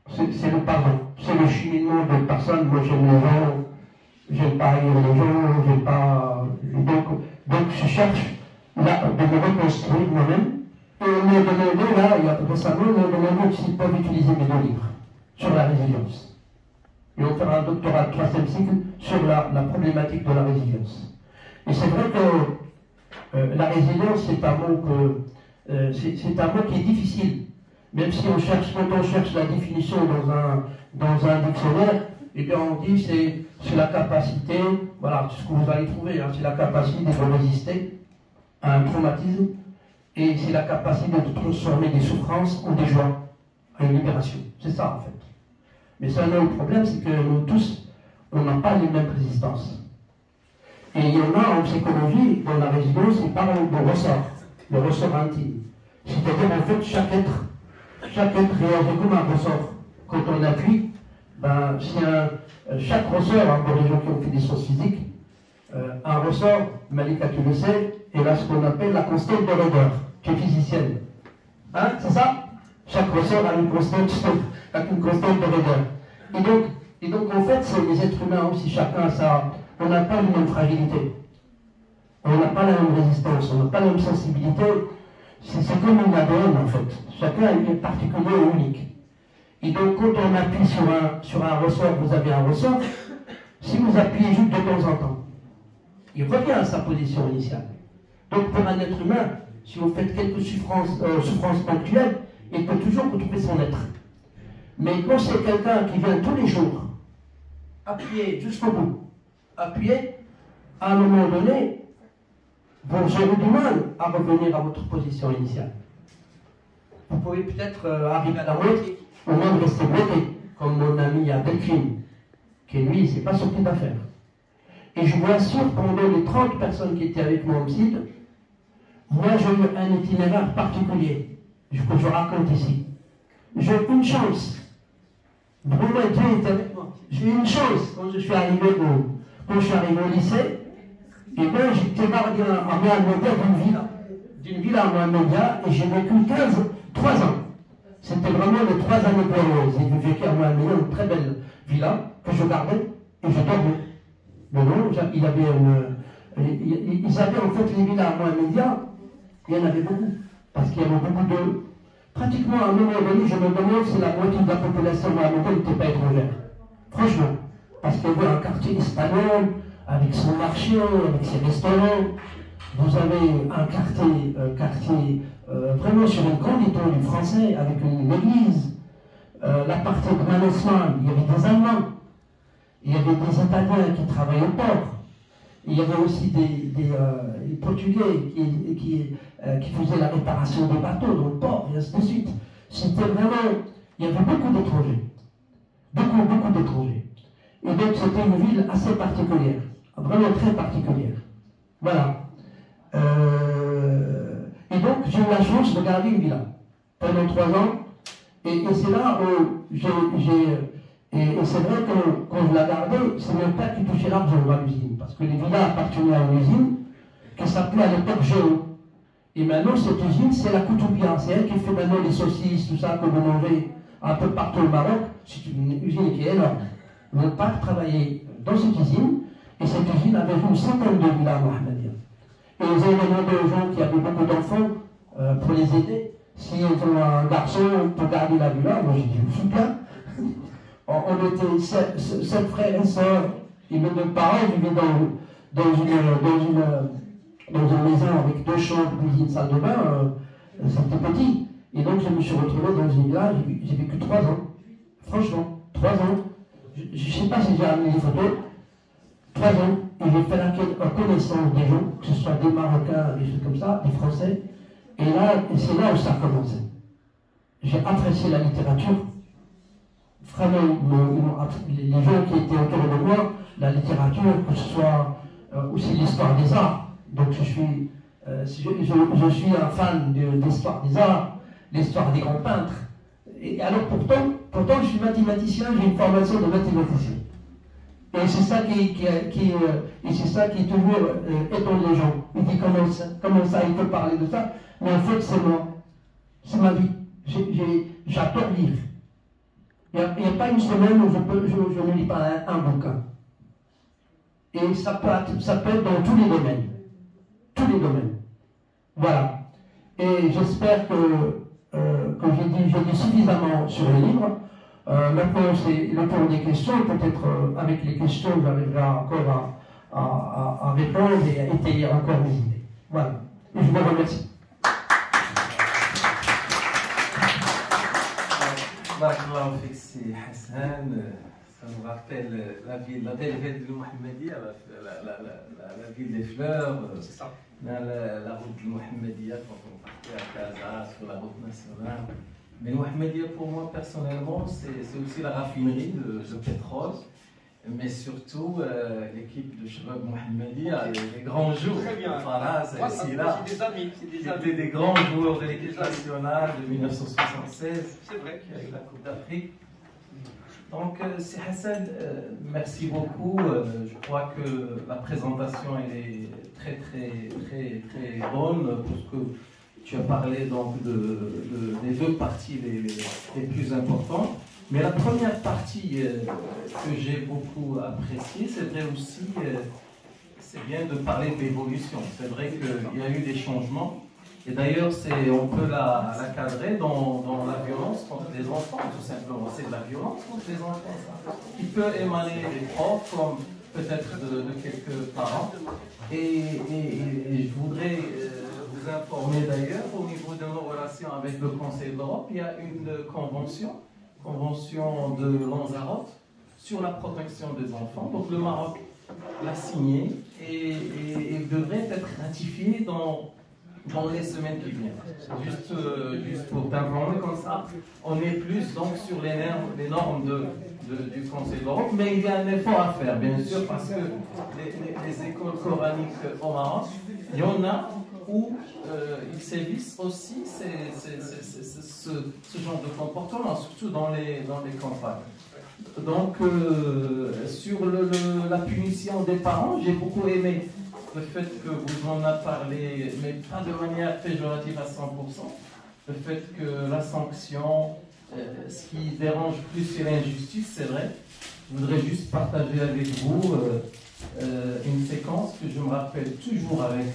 C'est le pardon. C'est le cheminement de personnes. Moi, j'aime les gens, j'aime pas haïr les gens, j'aime pas. Donc, je cherche là, de me reconstruire moi-même. Et on m'a demandé, là, récemment, on m'a demandé s'ils peuvent utiliser mes deux livres sur la résilience. Et on fera un doctorat de 3e cycle sur la problématique de la résilience. Et c'est vrai que la résilience, c'est un mot qui est difficile. Même si quand on cherche la définition dans un dictionnaire, eh bien on dit c'est la capacité, voilà, c'est ce que vous allez trouver, c'est la capacité de résister à un traumatisme et c'est la capacité de transformer des souffrances en des joies, à une libération. C'est ça en fait. Mais c'est un autre problème, c'est que nous tous, on n'a pas les mêmes résistances. Et il y en a en psychologie, dans la résilience, ils parlent de ressort, le ressort intime. C'est-à-dire, en fait, chaque être réagit comme un ressort. Quand on appuie, chaque ressort, pour les gens qui ont fait des sciences physiques, un ressort, Malika tu le sais, est là ce qu'on appelle la constante de rigueur, qui est physicienne. Hein, c'est ça? Chaque ressort a une constante de rigueur. Et donc, en fait, c'est les êtres humains aussi, chacun ça. On n'a pas la même fragilité. On n'a pas la même résistance, on n'a pas la même sensibilité. C'est comme une ADN en fait. Chacun est particulier et unique. Et donc quand on appuie sur un ressort, vous avez un ressort, si vous appuyez juste de temps en temps, il revient à sa position initiale. Donc pour un être humain, si vous faites quelques souffrances ponctuelles, il peut toujours retrouver son être. Mais quand c'est quelqu'un qui vient tous les jours, appuyer jusqu'au bout, appuyer, à un moment donné, vous aurez du mal à revenir à votre position initiale. Vous pouvez peut-être arriver à la moitié, ou même rester bloqué, comme mon ami Abdelkrim, qui lui, il ne s'est pas sorti d'affaire. Et je vous assure, pendant les 30 personnes qui étaient avec moi au CID, Moi, j'ai eu un itinéraire particulier que je raconte ici. J'ai eu une chance. Vraiment, Dieu était avec moi. J'ai eu une chance quand je suis arrivé au lycée. Et bien, j'étais gardien à Mohamedia d'une villa à Mohamedia, et j'ai vécu 3 ans. C'était vraiment les 3 années glorieuses. J'ai vécu à Mohamedia, une très belle villa que je gardais et je dormais. Mais non, ils avaient en fait les villas à Mohamedia, il y en avait beaucoup. Parce qu'il y avait beaucoup de. Pratiquement à un moment donné, je me demande si la moitié de la population mohammédienne n'était pas étrangère. Franchement. Parce qu'il y avait un quartier espagnol, avec son marché, avec ses restaurants. Vous avez un quartier vraiment sur une grande étendue français, avec une église. La partie de Mannesmann, il y avait des Allemands. Il y avait des Italiens qui travaillaient au port. Il y avait aussi des Portugais qui faisaient la réparation des bateaux dans le port, et ainsi de suite. C'était vraiment. Il y avait beaucoup d'étrangers. Beaucoup d'étrangers. Et donc c'était une ville assez particulière. Vraiment très particulière. Voilà. Et donc j'ai eu la chance de garder une villa pendant 3 ans. Et c'est là où et c'est vrai que quand je la gardais, c'est mon père qui touchait l'argent à l'usine. Parce que les villas appartenaient à une usine qui s'appelait à l'époque Géo. Et maintenant, cette usine, c'est la Koutoubia. C'est elle qui fait maintenant les saucisses, tout ça que vous mangez un peu partout au Maroc. C'est une usine qui est énorme. Mon père travaillait dans cette usine, et cette usine avait une centaine de villas mohammediennes. Et ils ont demandé aux gens qui avaient beaucoup d'enfants pour les aider. S'ils ont un garçon pour garder la villa, moi j'ai dit, super. On était 7 frères et sœurs, et mes 2 parents vivaient dans une maison avec 2 chambres, cuisine, salle de bain. C'était petit. Et donc je me suis retrouvé dans une villa, j'ai vécu 3 ans. Franchement, 3 ans. Je ne sais pas si j'ai amené les photos. 3 ans, et j'ai fait la connaissance des gens, que ce soit des Marocains, des choses comme ça, des Français. Et là, c'est là où ça a commencé. J'ai apprécié la littérature. Vraiment, les gens qui étaient autour de moi, la littérature, que ce soit aussi l'histoire des arts. Donc je suis un fan de l'histoire des arts, l'histoire des grands peintres. Et alors pourtant je suis mathématicien, j'ai une formation de mathématicien. Et c'est ça qui toujours étonne les gens. Ils disent comment ça, il peut parler de ça. Mais en fait, c'est moi. C'est ma vie. J'adore lire. Il n'y a pas une semaine où je ne lis pas un bouquin. Et ça peut être dans tous les domaines. Tous les domaines. Voilà. Et j'espère que j'ai dit suffisamment sur le livre. Maintenant, c'est le tour des questions. Peut-être avec les questions, j'arriverai encore à répondre et à étayer encore mes idées. Voilà. Et je vous remercie. Barakallahu fik, si Hassan. Ça nous rappelle la belle ville de Mohammedia, la ville des fleurs. C'est ça. La route de Mohammedia, quand on partait à Casa, sur la route nationale. Mais Mohammedia, pour moi, personnellement, c'est aussi la raffinerie de pétrole. Mais surtout, l'équipe de Shabab Mohammedia, les grands jours. Très bien. Farah, c'est là. C'est des amis. C'était des grands joueurs de l'équipe nationale de 1976. C'est vrai. Qui a eu la Coupe d'Afrique. Donc, c'est Hassan, merci beaucoup. Je crois que la présentation elle est très bonne, parce que tu as parlé donc des 2 parties les plus importantes. Mais la première partie que j'ai beaucoup appréciée, c'est vrai aussi, c'est bien de parler de l'évolution. C'est vrai qu'il y a eu des changements. Et d'ailleurs, on peut la cadrer dans la violence contre les enfants, tout simplement. C'est de la violence contre les enfants, ça. Qui peut émaner des profs, comme peut-être de quelques parents. Et je voudrais vous informer d'ailleurs, au niveau de nos relations avec le Conseil de l'Europe, il y a une convention de Lanzarote sur la protection des enfants. Donc le Maroc l'a signée et devrait être ratifiée dans les semaines qui viennent. Juste pour t'informer comme ça, on est plus donc sur les normes du Conseil de l'Europe, mais il y a un effort à faire, bien sûr, parce que les écoles coraniques au Maroc, il y en a où sévissent aussi ce genre de comportement, surtout dans les campagnes. Donc, sur la punition des parents, j'ai beaucoup aimé le fait que vous en avez parlé, mais pas de manière péjorative à 100%. Le fait que la sanction, ce qui dérange plus, c'est l'injustice, c'est vrai. Je voudrais juste partager avec vous une séquence que je me rappelle toujours avec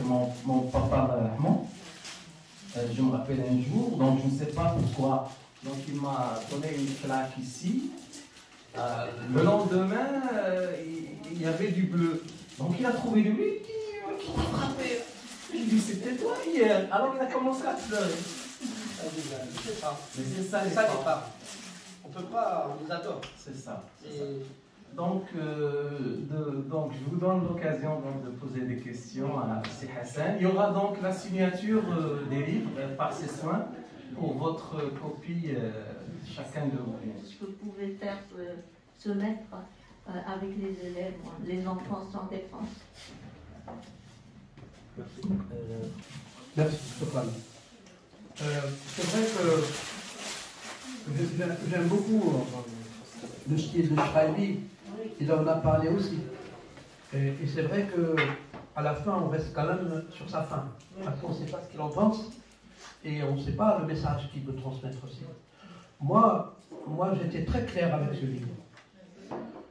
mon papa Rahman. Je me rappelle un jour, donc je ne sais pas pourquoi. Donc il m'a donné une claque ici. Le lendemain, il y avait du bleu. Donc il a trouvé lui qui m'a frappé. Je lui ai dit, c'était toi hier. Alors il a commencé à pleurer. Je sais pas. Mais c'est ça les parents. parents. On peut pas, on les adore. C'est ça. Et... Donc, je vous donne l'occasion de poser des questions à M. Hassan. Il y aura donc la signature des livres par ses soins pour votre copie, chacun de vous. Ce que vous pouvez faire, se mettre avec les élèves, les enfants sans défense. Merci, Stéphane. C'est vrai que j'aime beaucoup le style de Schreiby. Il en a parlé aussi. Et c'est vrai qu'à la fin, on reste quand même sur sa fin. Parce qu'on ne sait pas ce qu'il en pense et on ne sait pas le message qu'il veut transmettre aussi. Moi j'étais très clair avec ce livre.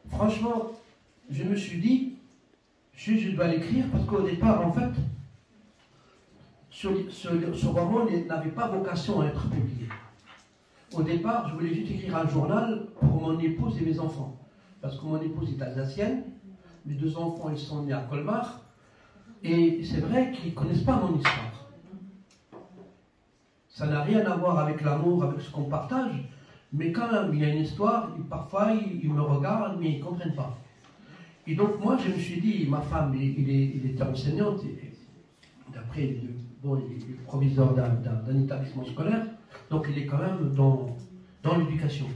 Franchement, je me suis dit, je dois l'écrire parce qu'au départ, en fait, ce roman n'avait pas vocation à être publié. Au départ, je voulais juste écrire un journal pour mon épouse et mes enfants. Parce que mon épouse est alsacienne, mes 2 enfants ils sont nés à Colmar, et c'est vrai qu'ils ne connaissent pas mon histoire. Ça n'a rien à voir avec l'amour, avec ce qu'on partage, mais quand même, il y a une histoire, et parfois ils me regardent, mais ils ne comprennent pas. Et donc moi, je me suis dit, ma femme, il était enseignante, et d'après, il est proviseur d'un établissement scolaire, donc il est quand même dans l'éducation.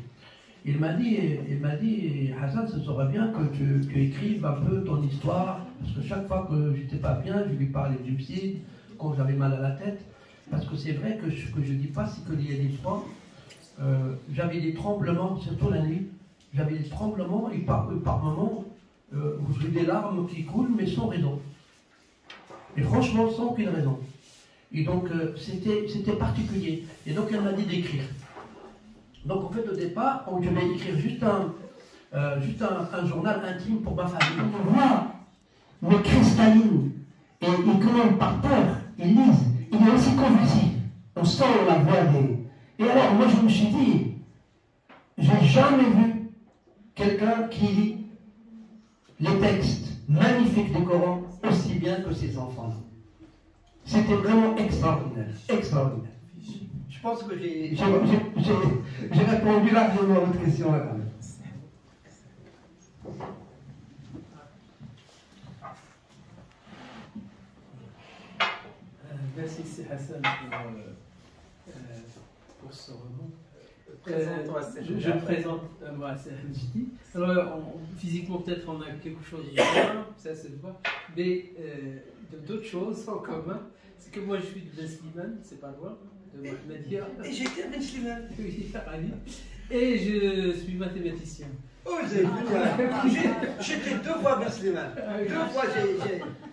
Il m'a dit, Hassan, ce serait bien que tu écrives un peu ton histoire, parce que chaque fois que j'étais pas bien, je lui parlais du psy, quand j'avais mal à la tête, parce que c'est vrai que ce que je dis pas, c'est qu'il y a des fois, j'avais des tremblements, surtout la nuit, j'avais des tremblements, et par moments, j'ai des larmes qui coulent, mais sans raison. Et franchement, sans aucune raison. Et donc, c'était particulier. Et donc, elle m'a dit d'écrire. Donc, en fait, au départ, je vais écrire juste un journal intime pour ma famille. On voit le cristalline et quand même par peur, ils lisent. Il est aussi convulsif. On sent la voix des... Et alors, moi, je me suis dit, j'ai jamais vu quelqu'un qui lit les textes magnifiques du Coran aussi bien que ses enfants. C'était vraiment extraordinaire. Extraordinaire. Je pense que j'ai répondu largement à votre question là quand même. Merci c'est Hassan pour ce roman. Je présente moi c'est Hamjidi. Alors physiquement peut-être on a quelque chose de commun, ça se voit, mais d'autres choses en commun. C'est que moi je suis de Ben Slimane, c'est pas loin, de Mohamedia. Et j'étais Ben Slimane. Oui, et je suis mathématicien. Oh, j'étais 2 fois Ben Slimane.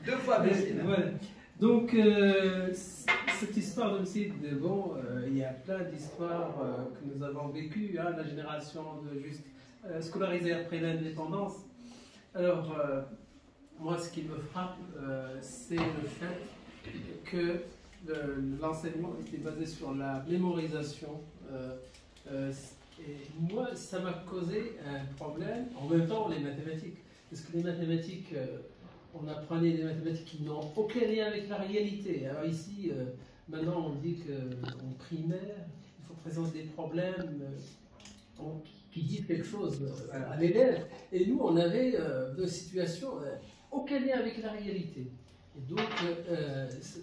2 fois Ben Slimane. Voilà. Donc, cette histoire de Sid, bon, il y a plein d'histoires que nous avons vécues, hein, la génération de juste scolarisée après l'indépendance. Alors, moi, ce qui me frappe, c'est le fait que l'enseignement était basé sur la mémorisation. Et moi, ça m'a causé un problème, en même temps les mathématiques. Parce que les mathématiques, on apprenait des mathématiques qui n'ont aucun lien avec la réalité. Alors ici, maintenant on dit qu'en primaire, il faut présenter des problèmes qui disent quelque chose à l'élève. Et nous, on avait deux situations, aucun lien avec la réalité. Et donc,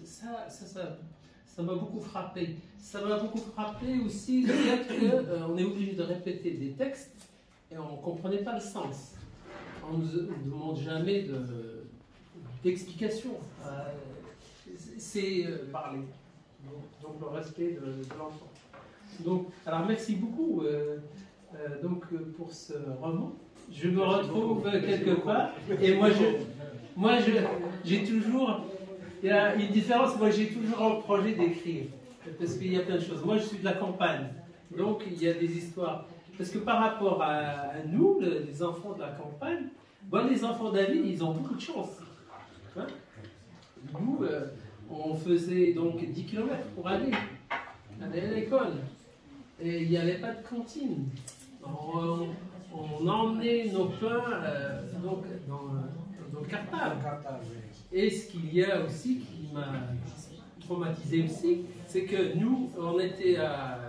ça m'a beaucoup frappé. Ça m'a beaucoup frappé aussi le fait qu'on est obligé de répéter des textes et on ne comprenait pas le sens. On ne nous demande jamais d'explication. C'est parler. Donc le respect de l'enfant. Donc, alors merci beaucoup pour ce roman. Je me retrouve quelque part et j'ai toujours, il y a une différence, moi j'ai toujours un projet d'écrire parce qu'il y a plein de choses. Moi je suis de la campagne, donc il y a des histoires. Parce que par rapport à nous, les enfants de la campagne, les enfants d'Aville, ils ont beaucoup de chance. Hein? Nous, on faisait donc 10 km pour aller à l'école. Et il n'y avait pas de cantine. On emmenait nos pains dans le cartable. Et ce qu'il y a aussi qui m'a traumatisé aussi, c'est que nous, on était à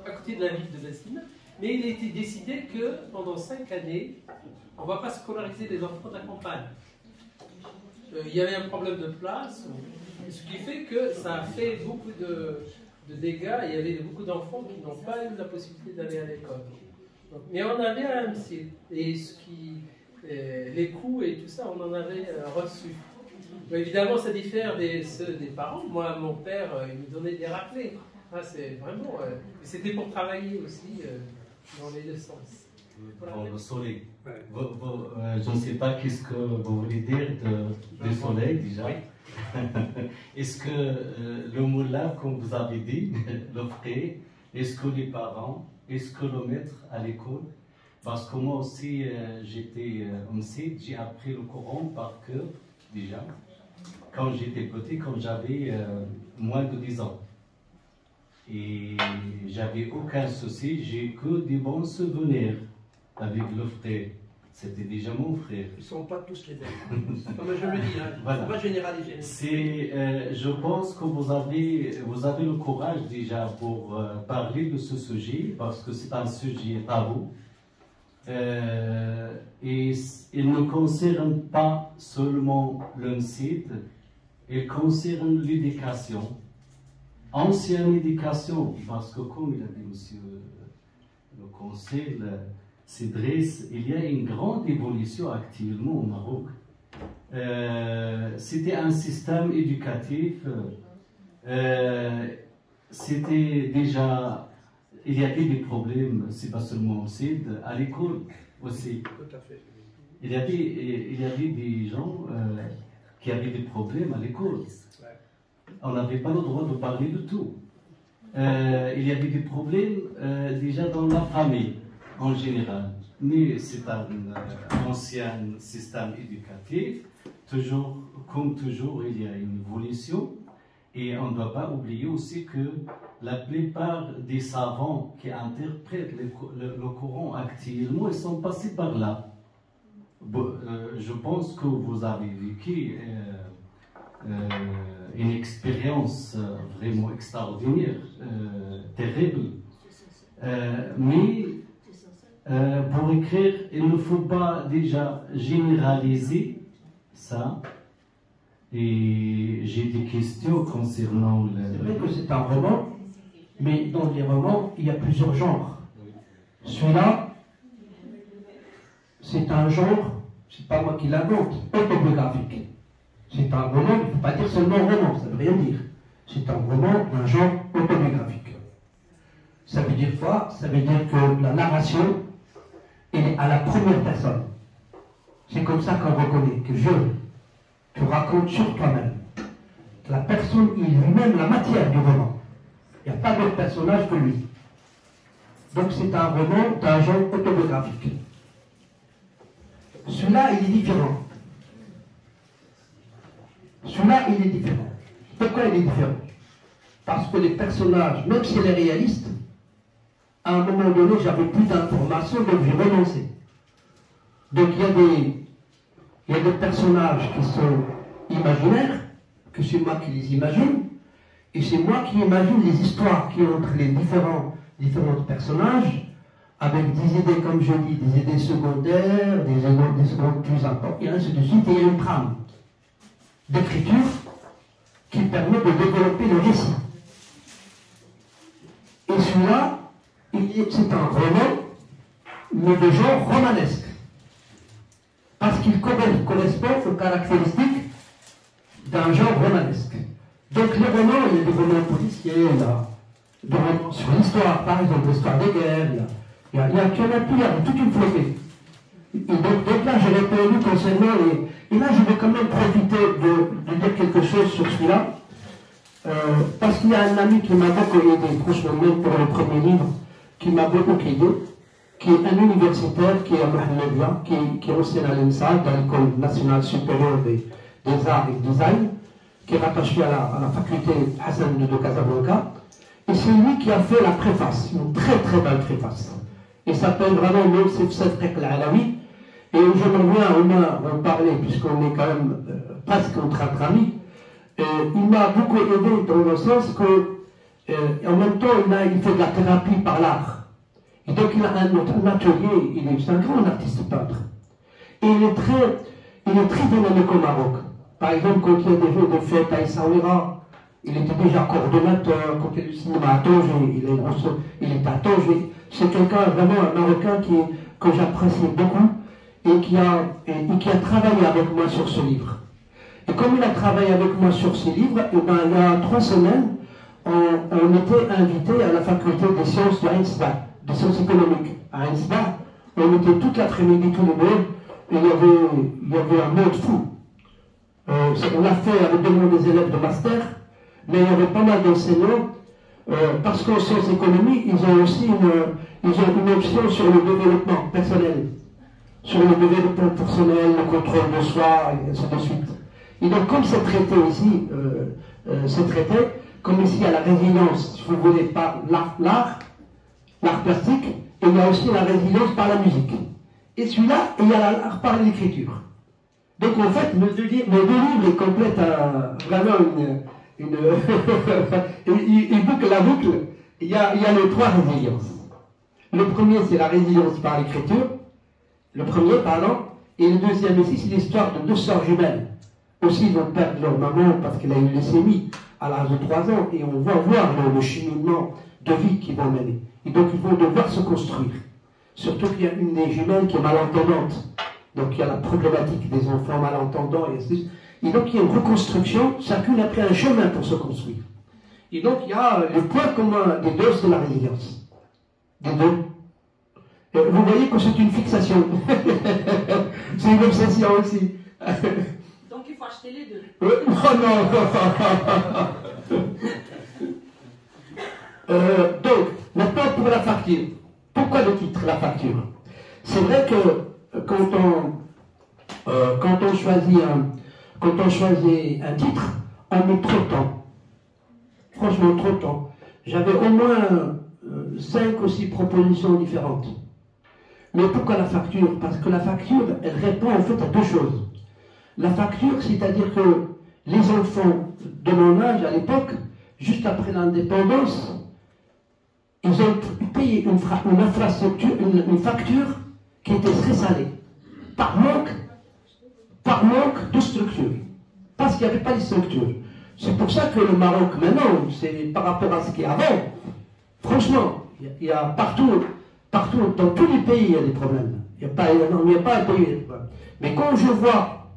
côté de la ville de Bestina, mais il a été décidé que pendant 5 années, on ne va pas scolariser les enfants de la campagne. Il y avait un problème de place, ce qui fait que ça a fait beaucoup de dégâts. Il y avait beaucoup d'enfants qui n'ont pas eu la possibilité d'aller à l'école. Mais on avait un MC, et les coûts et tout ça, on en avait reçu. Mais évidemment, ça diffère des parents. Moi, mon père, il me donnait des raclés. C'est vraiment. C'était pour travailler aussi dans les deux sens. Pour le soleil. Je ne sais pas qu'est-ce que vous voulez dire de soleil déjà. Oui. Est-ce que le mot-là, comme vous avez dit, le frère, est-ce que les parents, est-ce que le maître à l'école? Parce que moi aussi, j'étais j'ai appris le Coran par cœur déjà, quand j'étais petit, quand j'avais moins de 10 ans. Et j'avais aucun souci, j'ai que des bons souvenirs avec le frère. C'était déjà mon frère. Ils ne sont pas tous les mêmes. Comme je le dis, hein. Voilà. Pas généraliser. Je pense que vous avez le courage déjà pour parler de ce sujet, parce que c'est un sujet tabou. Et il ne concerne pas seulement l'homicide, il concerne l'éducation. Ancienne éducation, parce que comme il a dit monsieur le conseil, Cédric, il y a une grande évolution actuellement au Maroc. C'était un système éducatif, c'était déjà, il y avait des problèmes, c'est pas seulement au CID, à l'école aussi. Tout à fait. Il y avait des gens qui avaient des problèmes à l'école. On n'avait pas le droit de parler de tout. Il y avait des problèmes déjà dans la famille en général. Mais c'est un ancien système éducatif. Toujours, comme toujours, il y a une évolution. Et on ne doit pas oublier aussi que la plupart des savants qui interprètent le Coran actuellement, ils sont passés par là. Je pense que vous avez vécu une expérience vraiment extraordinaire, terrible. Mais pour écrire, il ne faut pas déjà généraliser ça. Et j'ai des questions concernant le... C'est vrai que c'est un roman, mais dans les romans, il y a plusieurs genres. Celui-là, c'est un genre, c'est pas moi qui l'invente, autobiographique. C'est un roman, il ne faut pas dire seulement roman, ça ne veut rien dire. C'est un roman d'un genre autobiographique. Ça veut dire quoi? Ça veut dire que la narration, elle est à la première personne. C'est comme ça qu'on reconnaît que tu racontes sur toi-même. La personne, il est lui-même la matière du roman. Il n'y a pas d'autre personnage que lui. Donc c'est un roman d'un genre autobiographique. Celui-là, il est différent. Celui-là, il est différent. Pourquoi il est différent? Parce que les personnages, même si elle est réaliste, à un moment donné, j'avais plus d'informations, donc j'ai renoncé. Donc il y a des personnages qui sont imaginaires, que c'est moi qui les imagine, et c'est moi qui imagine les histoires qui ont entre les différents personnages, avec des idées, comme je dis, des idées secondaires, des secondes plus importantes, et ainsi de suite, et il y a une trame d'écriture qui permet de développer le récit. Et celui-là, c'est un roman, mais de genre romanesque. Parce qu'il correspond aux caractéristiques d'un genre romanesque. Donc les romans, il y a des romans policiers, il y a des romans sur l'histoire, par exemple l'histoire des guerres, il y en a plus, il y a toute une flopée. Et donc là, j'ai répondu concernant et là, je vais quand même profiter de dire quelque chose sur celui-là, parce qu'il y a un ami qui m'a beaucoup aidé, franchement, même pour le premier livre, qui m'a beaucoup aidé, qui est un universitaire, qui est à Mohamedia, qui enseigne à l'ENSA, dans l'École nationale supérieure des arts et du design, qui est rattaché à la faculté Hassan de Casablanca. Et c'est lui qui a fait la préface, une très très belle préface. Il s'appelle vraiment Youssef Sadek Al-Alawi. Et j'aimerais bien au moins en parler, puisqu'on est quand même presque entre amis. Il m'a beaucoup aidé dans le sens que, en même temps, il fait de la thérapie par l'art. Et donc il a un atelier, c'est un grand artiste peintre. Et il est très dynamique au Maroc. Par exemple, quand il y a des jours de fête à Essaouira, il était déjà coordonnateur. Quand il y a du cinéma à Tanger, il est à Tanger. C'est quelqu'un, vraiment un Marocain que j'apprécie beaucoup et qui a travaillé avec moi sur ce livre. Et comme il a travaillé avec moi sur ce livre, il y a 3 semaines, on était invité à la faculté des sciences de Ainsba, des sciences économiques à Ainsba. On était toute l'après-midi tous les deux et il y avait un monde fou. On l'a fait avec des élèves de master, mais il y avait pas mal d'enseignants, parce qu'en sciences économiques, ils ont aussi une option sur le développement personnel, sur le développement personnel, le contrôle de soi, et ainsi de suite. Et donc, comme c'est traité ici, comme ici, il y a la résilience, si vous voulez, par l'art plastique, et il y a aussi la résilience par la musique. Et celui-là, il y a l'art par l'écriture. Donc en fait, mes deux livres complètent vraiment une il boucle la boucle. Il y a les 3 résiliences. Le premier, c'est la résilience par l'écriture. Le premier, pardon. Et le deuxième ici, c'est l'histoire de 2 sœurs jumelles. Aussi, ils vont perdre leur maman parce qu'elle a une leucémie à l'âge de 3 ans. Et on va voir le cheminement de vie qu'ils vont mener. Et donc, ils vont devoir se construire. Surtout qu'il y a une des jumelles qui est malentendante. Donc il y a la problématique des enfants malentendants et ainsi de suite. Et donc il y a une reconstruction, chacune a pris un chemin pour se construire. Et donc il y a le point commun des deux, c'est la résilience. Des deux. Et vous voyez que c'est une fixation. C'est une obsession aussi. Donc il faut acheter les deux. Oh non. Donc, maintenant pour la facture. Pourquoi le titre, la facture? C'est vrai que quand on choisit un titre, on met trop de temps. Franchement, trop de temps. J'avais au moins 5 ou 6 propositions différentes. Mais pourquoi la facture? Parce que la facture, elle répond en fait à 2 choses. La facture, c'est-à-dire que les enfants de mon âge à l'époque, juste après l'indépendance, ils ont payé une infrastructure, une facture qui était très salée, par manque de structure, parce qu'il n'y avait pas de structure. C'est pour ça que le Maroc maintenant, c'est par rapport à ce qu'il y a avant, franchement, il y a partout, dans tous les pays, il y a des problèmes. Il n'y a pas un pays. Mais quand je vois,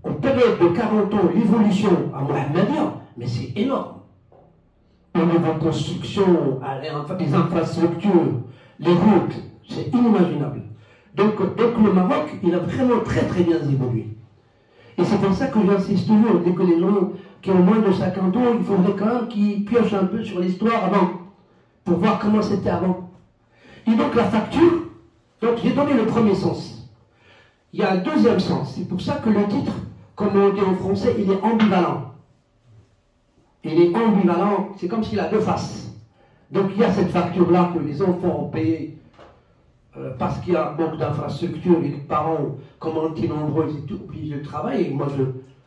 en période de 40 ans, l'évolution à Mohamedia, mais c'est énorme. Au niveau de construction, les infrastructures, les routes, c'est inimaginable. Donc le Maroc, il a vraiment très très bien évolué. Et c'est pour ça que j'insiste toujours, dès que les gens qui ont moins de 50 ans, il faudrait quand même qu'ils piochent un peu sur l'histoire avant, pour voir comment c'était avant. Et donc la facture, donc j'ai donné le premier sens. Il y a un deuxième sens. C'est pour ça que le titre, comme on dit en français, il est ambivalent. Il est ambivalent, c'est comme s'il a 2 faces. Donc il y a cette facture-là que les enfants ont payée parce qu'il y a manque d'infrastructures et les parents, comme on dit nombreux, ils sont obligés de travailler. Moi,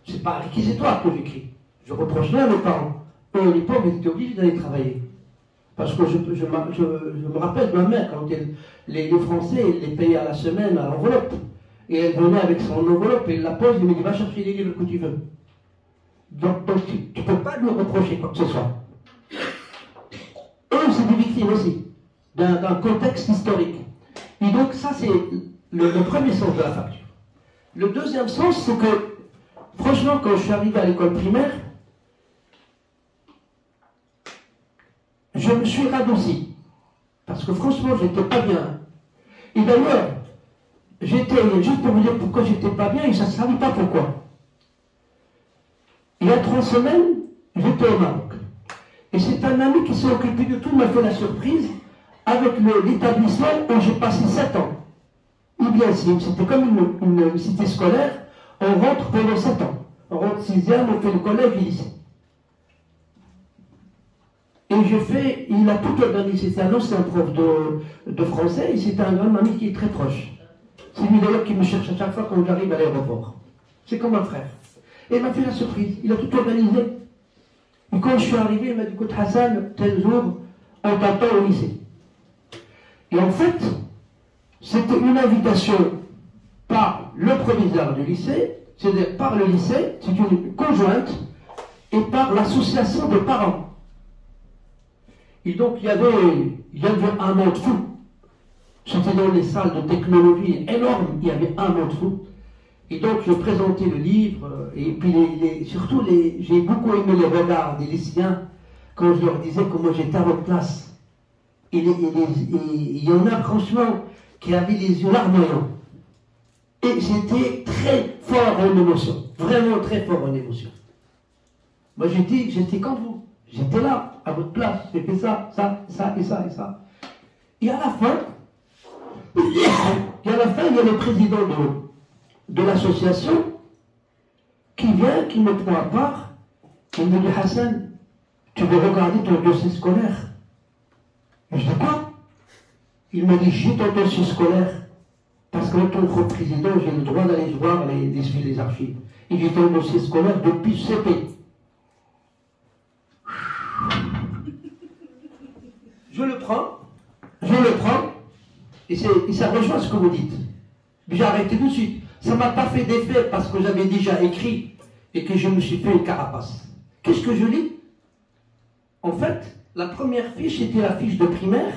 c'est pas un réquisitoire que j'écris. Je reproche rien à mes parents. Eux, à l'époque, ils étaient obligés d'aller travailler. Parce que je me rappelle de ma mère, quand les Français, ils les payaient à la semaine à l'enveloppe. Et elle venait avec son enveloppe et elle la pose, il me dit, va chercher les livres que tu veux. Donc tu ne peux pas lui reprocher quoi que ce soit. Eux, c'est des victimes aussi, d'un contexte historique. Et donc ça, c'est le premier sens de la facture. Le deuxième sens, c'est que, franchement, quand je suis arrivé à l'école primaire, je me suis radouci. Parce que franchement, j'étais pas bien. Et d'ailleurs, j'étais, juste pour vous dire pourquoi j'étais pas bien, et ça ne savait pas pourquoi. Il y a 3 semaines, j'étais au Maroc. Et c'est un ami qui s'est occupé de tout, m'a fait la surprise avec l'établissement où j'ai passé 7 ans. Ou bien, c'était comme une cité scolaire, on rentre pendant 7 ans. On rentre 6e, on fait le collège et le lycée. Et il a tout organisé. C'est un ancien prof de français et c'est un grand ami qui est très proche. C'est lui d'ailleurs qui me cherche à chaque fois quand j'arrive à l'aéroport. C'est comme un frère. Et il m'a fait la surprise. Il a tout organisé. Et quand je suis arrivé, il m'a dit, écoute Hassan, tel jour, on t'attend au lycée. Et en fait, c'était une invitation par le proviseur du lycée, c'est-à-dire par le lycée, c'est une conjointe, et par l'association de parents. Et donc il y avait un monde fou. C'était dans les salles de technologie énormes, il y avait un monde fou. Et donc je présentais le livre, et puis surtout j'ai beaucoup aimé les regards des lycéens quand je leur disais comment j'étais à votre place. Et il y en a franchement qui avaient les yeux larmoyants. Et j'étais très fort en émotion, vraiment très fort en émotion. Moi j'étais comme vous, j'étais là, à votre place, j'ai fait ça, ça, ça et ça et ça. Et à la fin, il y a le président de l'association qui vient, qui me prend à part, et me dit Hassan, tu veux regarder ton dossier scolaire? Et je dis quoi? Il m'a dit j'ai ton dossier scolaire parce qu'en tant que président, j'ai le droit d'aller voir les archives. Et j'ai ton dossier scolaire depuis CP. Je le prends, et ça rejoint ce que vous dites. J'ai arrêté tout de suite. Ça ne m'a pas fait d'effet parce que j'avais déjà écrit et que je me suis fait une carapace. Qu'est-ce que je lis? En fait, la première fiche était la fiche de primaire.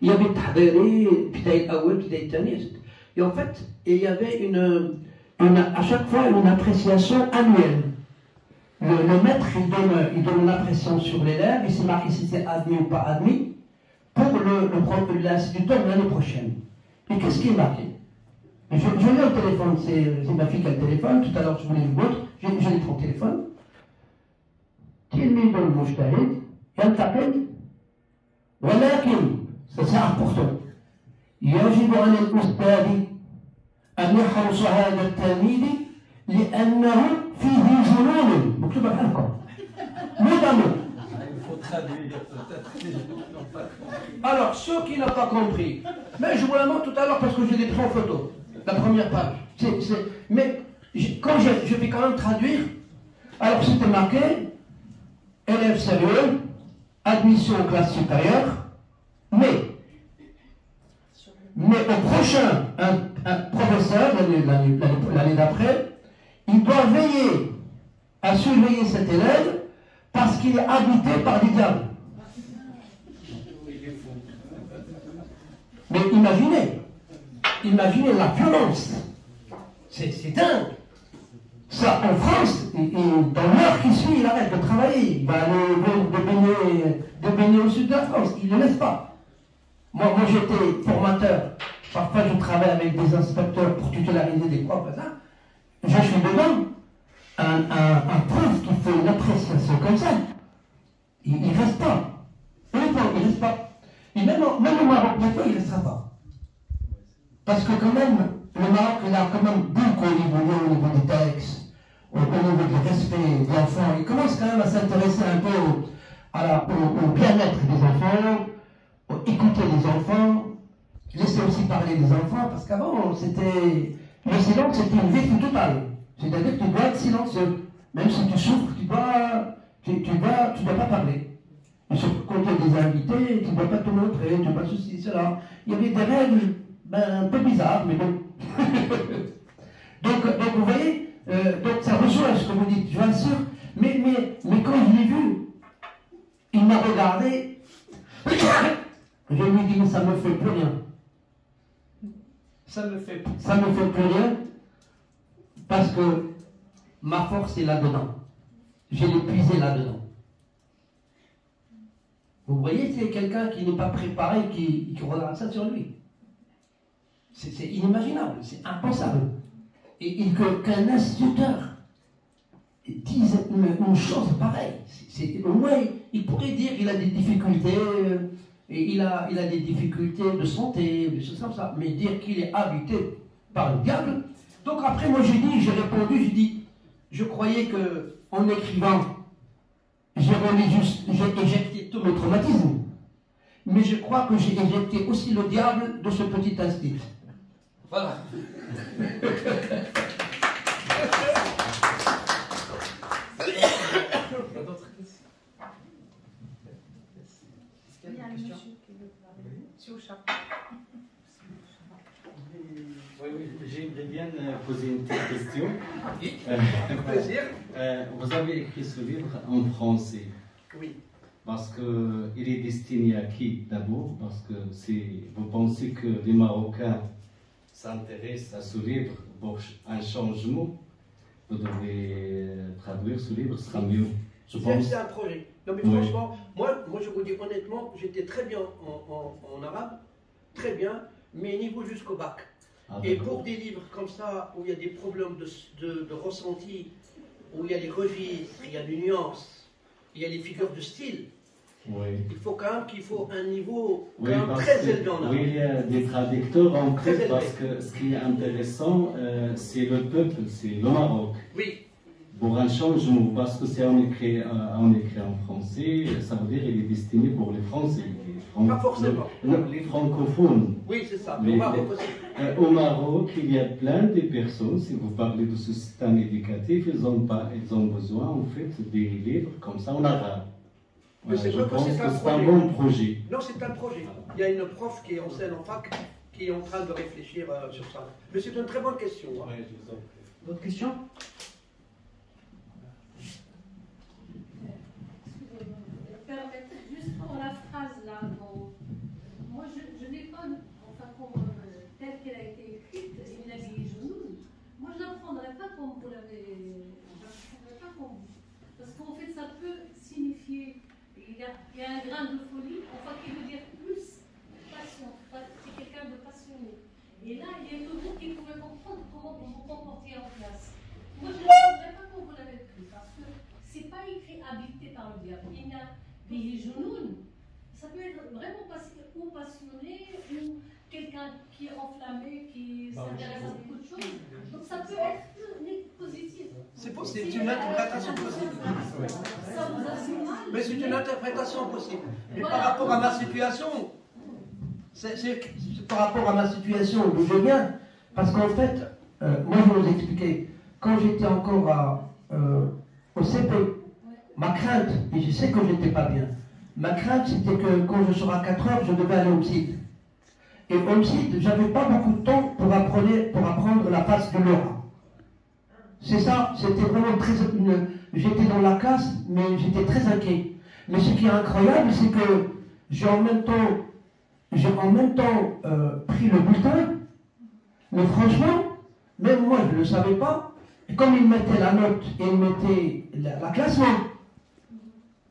Il y avait Tahdari, Bidayat Awal, Bidayat Tani. Et en fait, il y avait à chaque fois une appréciation annuelle. Le maître, il donne une appréciation sur l'élève, et c'est marqué si c'est admis ou pas admis, pour l'instituteur de l'année prochaine. Et qu'est-ce qui est marqué? Je l'ai au téléphone, c'est ma fille qui a le téléphone, tout à l'heure je voulais vous montrer, je l'ai pris au téléphone. تلميذ المجتهد ينتقد ولكن c'est important. يجب على الأستاذ أن يحرص هذا التلميذ لأنه فيه جنون مكتوبة بحالكم notamment. Il faut traduire peut-être. Alors, ceux qui n'ont pas compris, mais je vous la montre tout à l'heure parce que je l'ai pris en photo, la première page. Mais quand je vais quand même traduire, alors c'était marqué élève sérieux, admission en classe supérieure, mais au prochain, un professeur, l'année d'après, il doit veiller à surveiller cet élève parce qu'il est habité par des diables. Mais imaginez la violence. C'est dingue. Ça, en France, dans l'heure qui suit, il arrête de travailler. Il va aller de baigner au sud de la France. Il ne le laisse pas. Moi j'étais formateur. Parfois, je travaille avec des inspecteurs pour tutelariser des profs. Je suis dedans. Un prof qui fait une appréciation comme ça, il ne reste pas. Honnêtement, il ne reste pas. Et même au Maroc, maintenant, il ne restera pas. Parce que quand même, le Maroc, il a quand même beaucoup évolué au niveau des textes, au niveau du respect des enfants. Il commence quand même à s'intéresser un peu au bien-être des enfants, écouter les enfants, laisser aussi parler les enfants, parce qu'avant, le silence, c'était une vertu totale. C'est-à-dire que tu dois être silencieux. Même si tu souffres, tu dois pas parler. Et surtout quand tu as des invités, tu ne dois pas te montrer, tu ne dois pas ceci, cela. Il y avait des règles un peu bizarres, mais bon. donc vous voyez, donc ça rejoint ce que vous dites, je vous assure. Mais quand je l'ai vu, il m'a regardé, je lui ai dit, ça ne me fait plus rien. Ça me fait plus rien. Parce que ma force est là-dedans. Je l'ai puisé là-dedans. Vous voyez, c'est quelqu'un qui n'est pas préparé, qui regarde ça sur lui. C'est inimaginable, c'est impensable. Et qu'un instituteur dise une chose pareille, au moins il pourrait dire qu'il a des difficultés, et il a des difficultés de santé, des choses comme ça, mais dire qu'il est habité par le diable. Donc après moi j'ai répondu, je croyais qu'en écrivant, j'ai éjecté tous mes traumatismes, mais je crois que j'ai éjecté aussi le diable de ce petit instinct. Voilà. Il y a un monsieur qui veut parler. Monsieur Chapeau. Oui, j'aimerais bien poser une petite question. Plaisir. Vous avez écrit ce livre en français. Oui. Parce qu'il est destiné à qui d'abord? Parce que vous pensez que les Marocains s'intéressent à ce livre pour un changement, vous devez traduire ce livre, ce sera mieux. C'est un projet. Non mais franchement, moi je vous dis honnêtement, j'étais très bien en arabe, très bien, mais niveau jusqu'au bac. Et pour des livres comme ça, où il y a des problèmes de ressenti, où il y a les registres, il y a les nuances, il y a les figures de style, il faut quand même qu'il faut un niveau quand même très élevé en arabe. Oui, il y a des traducteurs en fait, parce que ce qui est intéressant, c'est le peuple, c'est le Maroc. Oui. Pour un changement, parce que c'est on écrit en français, ça veut dire qu'il est destiné pour les Français. Pas forcément. Les francophones. Oui, c'est ça. Au Maroc, il y a plein de personnes, si vous parlez de ce système éducatif, ils ont besoin en fait des livres comme ça en arabe. Mais je pense que c'est un bon projet. Non, c'est un projet. Il y a une prof qui enseigne en fac qui est en train de réfléchir sur ça. Mais c'est une très bonne question. D'autres questions? Juste pour la phrase là, moi je n'ai pas, enfin telle qu'elle a été écrite, il a dit genoux, moi je ne la prendrais pas comme vous l'avez, je ne la prendrais pas comme vous. Parce qu'en fait ça peut signifier, il y a un grain de folie, enfin qui veut dire plus passion, c'est quelqu'un de passionné. Et là il y a que vous qui pouvez comprendre comment vous vous comportez en classe. Moi je ne la prendrais pas comme vous l'avez écrit, parce que ce n'est pas écrit habité par le diable. Il y a des genoux, ça peut être vraiment ou passionné, ou quelqu'un qui est enflammé, qui s'intéresse à beaucoup de choses. Donc ça peut être positif. C'est possible, c'est une interprétation possible. Ça vous a fait mal. Mais c'est une interprétation possible. Mais voilà. Par rapport à ma situation, c'est par rapport à ma situation d'où je viens, parce qu'en fait, moi je vais vous expliquer, quand j'étais encore au CP, ma crainte, et je sais que je n'étais pas bien, ma crainte c'était que quand je serai à 4 heures, je devais aller au MSID. Et au MSID, je n'avais pas beaucoup de temps pour apprendre la face de l'aura. C'est ça, c'était vraiment très... J'étais dans la classe, mais j'étais très inquiet. Mais ce qui est incroyable, c'est que j'ai en même temps pris le bulletin, mais franchement, même moi je ne le savais pas, et comme il mettait la note et il mettait la classement,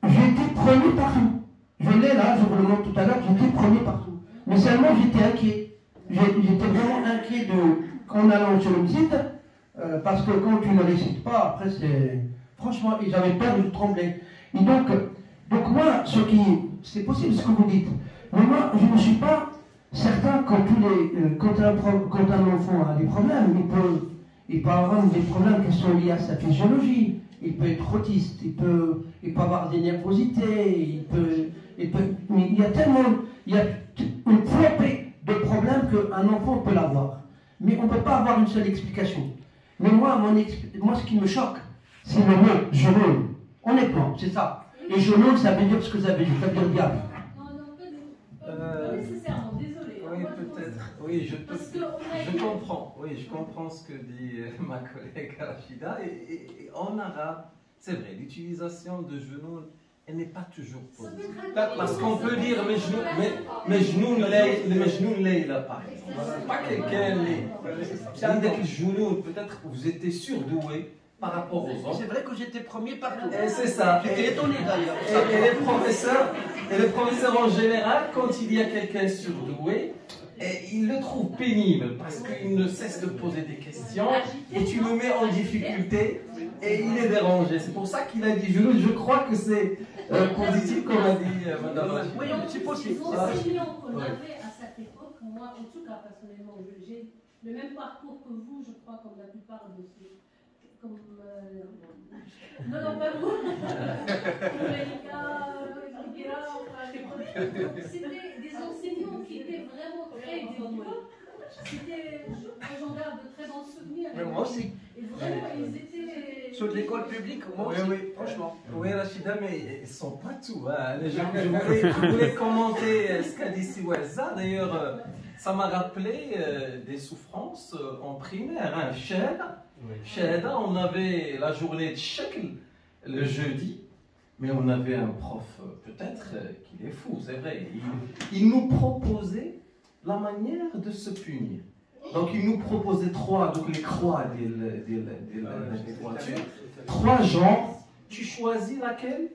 j'ai été premier partout. Je l'ai là, je vous le montre tout à l'heure, j'étais premier partout. Mais seulement j'étais inquiet. J'étais vraiment inquiet qu'en allant sur le site, parce que quand tu ne récites pas, après c'est... Franchement, j'avais peur de trembler. Et donc moi, c'est possible ce que vous dites, mais moi, je ne suis pas certain quand un enfant a des problèmes, il peut avoir des problèmes qui sont liés à sa physiologie. Il peut être autiste, il peut avoir des nervosités, mais il y a une flopée de problèmes qu'un enfant peut l'avoir. Mais on ne peut pas avoir une seule explication. Mais moi ce qui me choque, c'est le mot genou. Honnêtement, c'est ça. Et genou, ça veut dire ce que ça veut dire, ça veut dire diable. Pas nécessairement, désolé. Oui, peut-être. Oui, je comprends. Oui, je comprends ce que dit ma collègue Rachida. Et en arabe, c'est vrai, l'utilisation de genoux, elle n'est pas toujours positive. Parce qu'on peut dire mais genoux là, par exemple. Pas quelqu'un avec les genoux, peut-être que vous étiez surdoué par rapport aux autres. C'est vrai que j'étais premier partout. C'est ça. J'étais étonné d'ailleurs. Et les professeurs, Et le professeur en général, quand il y a quelqu'un surdoué, il le trouve pénible parce qu'il ne cesse de poser des questions et tu le mets en difficulté et il est dérangé. C'est pour ça qu'il a dit je crois que c'est positif comme a dit Madame. Oui, c'est possible. Les enseignants qu'on avait à cette époque, moi en tout cas personnellement, j'ai le même parcours que vous, je crois, comme la plupart de ceux. Comme, non, pas vous. C'était des enseignants qui étaient vraiment très dévoués. J'en garde de très bons souvenirs. Mais moi aussi. Et vraiment, ils étaient. Sur l'école publique, moi aussi. Oui, franchement. Oui, Rachida, mais ils ne sont pas tout. Hein. Je voulais commenter ce qu'a dit Siweza. D'ailleurs, ça m'a rappelé des souffrances en primaire. Hein. Shahada, on avait la journée de Shakl le jeudi, mais on avait un prof, peut-être qu'il est fou, c'est vrai. Il nous proposait la manière de se punir. Donc il nous proposait donc les croix des voitures, 3 genres, tu choisis laquelle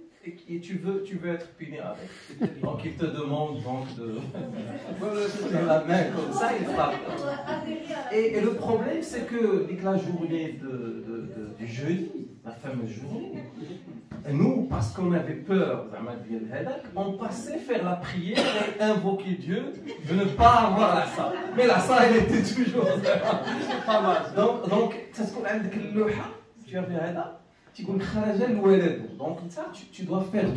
et tu veux être puni avec. Donc il te demande donc de la main comme ça, il frappe. Et le problème c'est que la journée du jeudi, la fameuse journée, nous, parce qu'on avait peur, on passait faire la prière et invoquer Dieu de ne pas avoir la salle. Mais la salle, elle était toujours pas mal. Donc, c'est ce qu'on a dit, tu as vu Hada, tu dis, donc ça, tu dois faire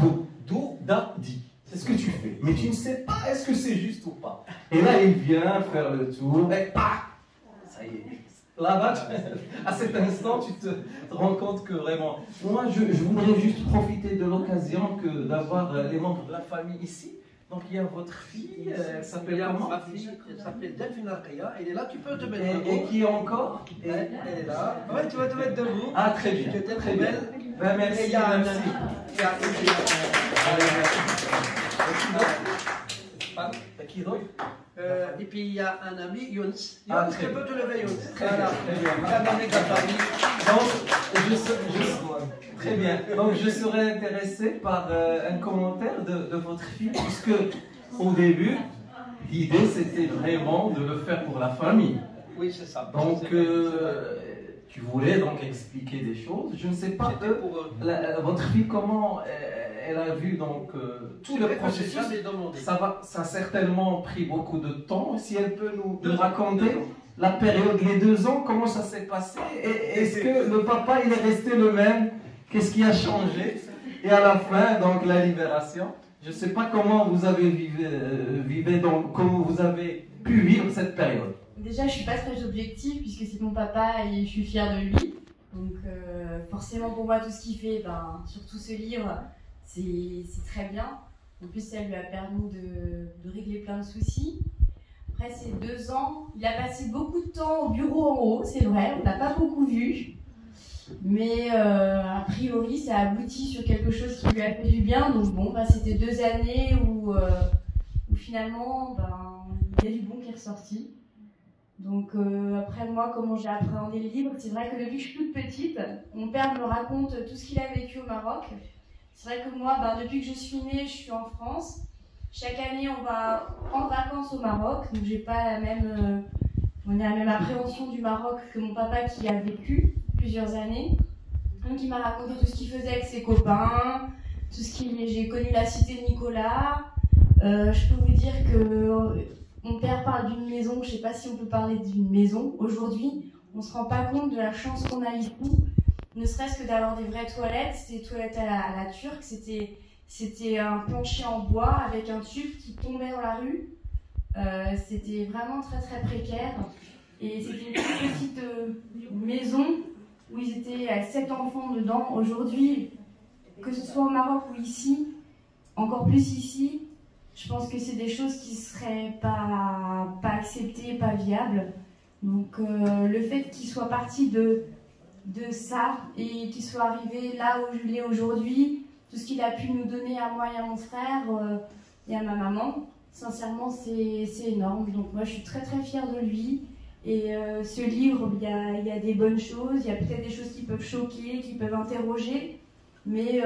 di. C'est ce que tu fais. Mais tu ne sais pas est-ce que c'est juste ou pas. Et là, il vient faire le tour et ça y est. Là-bas, à cet instant, tu te rends compte que vraiment... Moi, je voudrais juste profiter de l'occasion d'avoir les membres de la famille ici. Donc, il y a votre fille, elle s'appelle comment? Ma fille, elle s'appelle Delphine Arkaya. Elle est là, tu peux te mettre debout. Et qui est encore? Elle est là. Ouais, tu vas te mettre debout. Ah, très bien. Tu étais très belle. Ben, merci. Il y a un ami. Qui d'autre? Et puis il y a un ami, Younes. Ah, Younes, tu peux te lever, Younes. Très bien. Très bien. Donc, je serais intéressé par un commentaire de votre fille, puisque au début, l'idée c'était vraiment de le faire pour la famille. Oui, c'est ça. Donc, tu voulais donc expliquer des choses. Je ne sais pas, votre fille, comment elle a vu donc tout le processus. Ça a certainement pris beaucoup de temps. Si elle peut nous raconter la période, les 2 ans, comment ça s'est passé, et est-ce que le papa il est resté le même? Qu'est-ce qui a changé? Et à la fin, donc la libération. Je ne sais pas comment vous avez donc comment vous avez pu vivre cette période. Déjà, je ne suis pas très objective puisque c'est mon papa et je suis fière de lui. Donc, forcément, pour moi, tout ce qu'il fait, surtout ce livre, c'est très bien. En plus, ça lui a permis de régler plein de soucis. Après ces 2 ans, il a passé beaucoup de temps au bureau en haut, c'est vrai, on n'a pas beaucoup vu. Mais a priori, ça a abouti sur quelque chose qui lui a fait du bien. Donc bon, c'était 2 années où finalement, il y a du bon qui est ressorti. Donc après moi, comment j'ai appréhendé le livre, c'est vrai que depuis que je suis toute petite, mon père me raconte tout ce qu'il a vécu au Maroc. C'est vrai que moi, depuis que je suis née, je suis en France. Chaque année, on va en vacances au Maroc, donc j'ai pas la même appréhension du Maroc que mon papa qui a vécu plusieurs années. Donc il m'a raconté tout ce qu'il faisait avec ses copains, j'ai connu la cité Nicolas. Je peux vous dire que mon père parle d'une maison, je ne sais pas si on peut parler d'une maison. Aujourd'hui, on ne se rend pas compte de la chance qu'on a ici, ne serait-ce que d'avoir des vraies toilettes. C'était des toilettes à la turque, c'était un plancher en bois avec un tube qui tombait dans la rue. C'était vraiment très très précaire. Et c'était une petite maison où ils étaient 7 enfants dedans. Aujourd'hui, que ce soit au Maroc ou ici, encore plus ici, je pense que c'est des choses qui ne seraient pas acceptées, pas viables. Donc le fait qu'il soit parti de ça et qu'il soit arrivé là où je l'ai aujourd'hui, tout ce qu'il a pu nous donner à moi et à mon frère et à ma maman, sincèrement c'est énorme. Donc moi je suis très très fière de lui. Et ce livre, il y a des bonnes choses, il y a peut-être des choses qui peuvent choquer, qui peuvent interroger, mais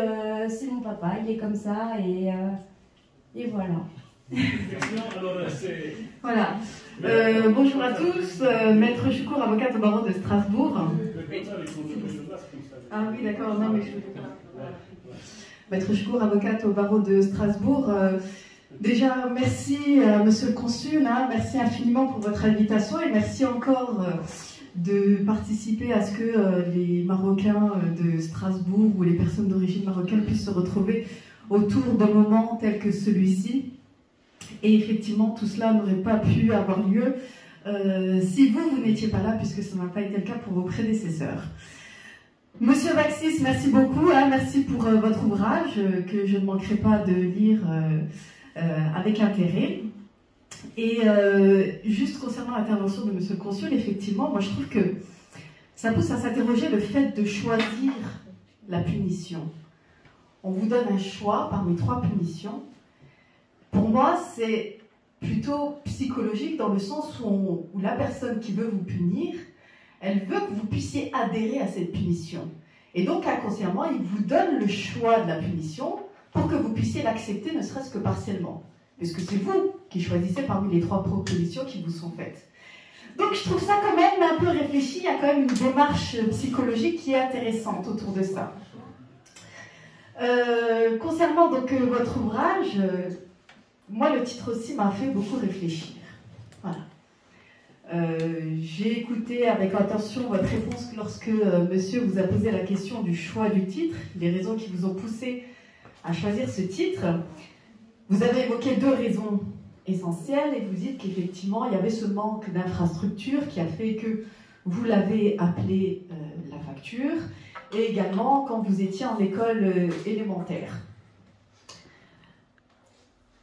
c'est mon papa, il est comme ça, et Et voilà. Voilà. Bonjour à tous. Maître Choukour, avocate au barreau de Strasbourg. Ah oui, d'accord. Non, mais je... Maître Choukour, avocate au barreau de Strasbourg. Déjà, merci Monsieur le Consul. Merci infiniment pour votre invitation et merci encore de participer à ce que les Marocains de Strasbourg ou les personnes d'origine marocaine puissent se retrouver autour d'un moment tel que celui-ci. Et effectivement, tout cela n'aurait pas pu avoir lieu si vous n'étiez pas là, puisque ça n'a pas été le cas pour vos prédécesseurs. Monsieur Vaxis, merci beaucoup. Merci pour votre ouvrage que je ne manquerai pas de lire avec intérêt. Et juste concernant l'intervention de Monsieur le Consul, effectivement, moi je trouve que ça pousse à s'interroger le fait de choisir la punition. On vous donne un choix parmi 3 punitions. Pour moi, c'est plutôt psychologique dans le sens où la personne qui veut vous punir, elle veut que vous puissiez adhérer à cette punition. Et donc, inconsciemment, il vous donne le choix de la punition pour que vous puissiez l'accepter, ne serait-ce que partiellement. Puisque c'est vous qui choisissez parmi les 3 propositions qui vous sont faites. Donc, je trouve ça quand même un peu réfléchi. Il y a quand même une démarche psychologique qui est intéressante autour de ça. Concernant donc votre ouvrage, moi, le titre aussi m'a fait beaucoup réfléchir. Voilà. J'ai écouté avec attention votre réponse lorsque monsieur vous a posé la question du choix du titre, les raisons qui vous ont poussé à choisir ce titre. Vous avez évoqué 2 raisons essentielles et vous dites qu'effectivement, il y avait ce manque d'infrastructure qui a fait que vous l'avez appelé la facture, et également quand vous étiez en école élémentaire.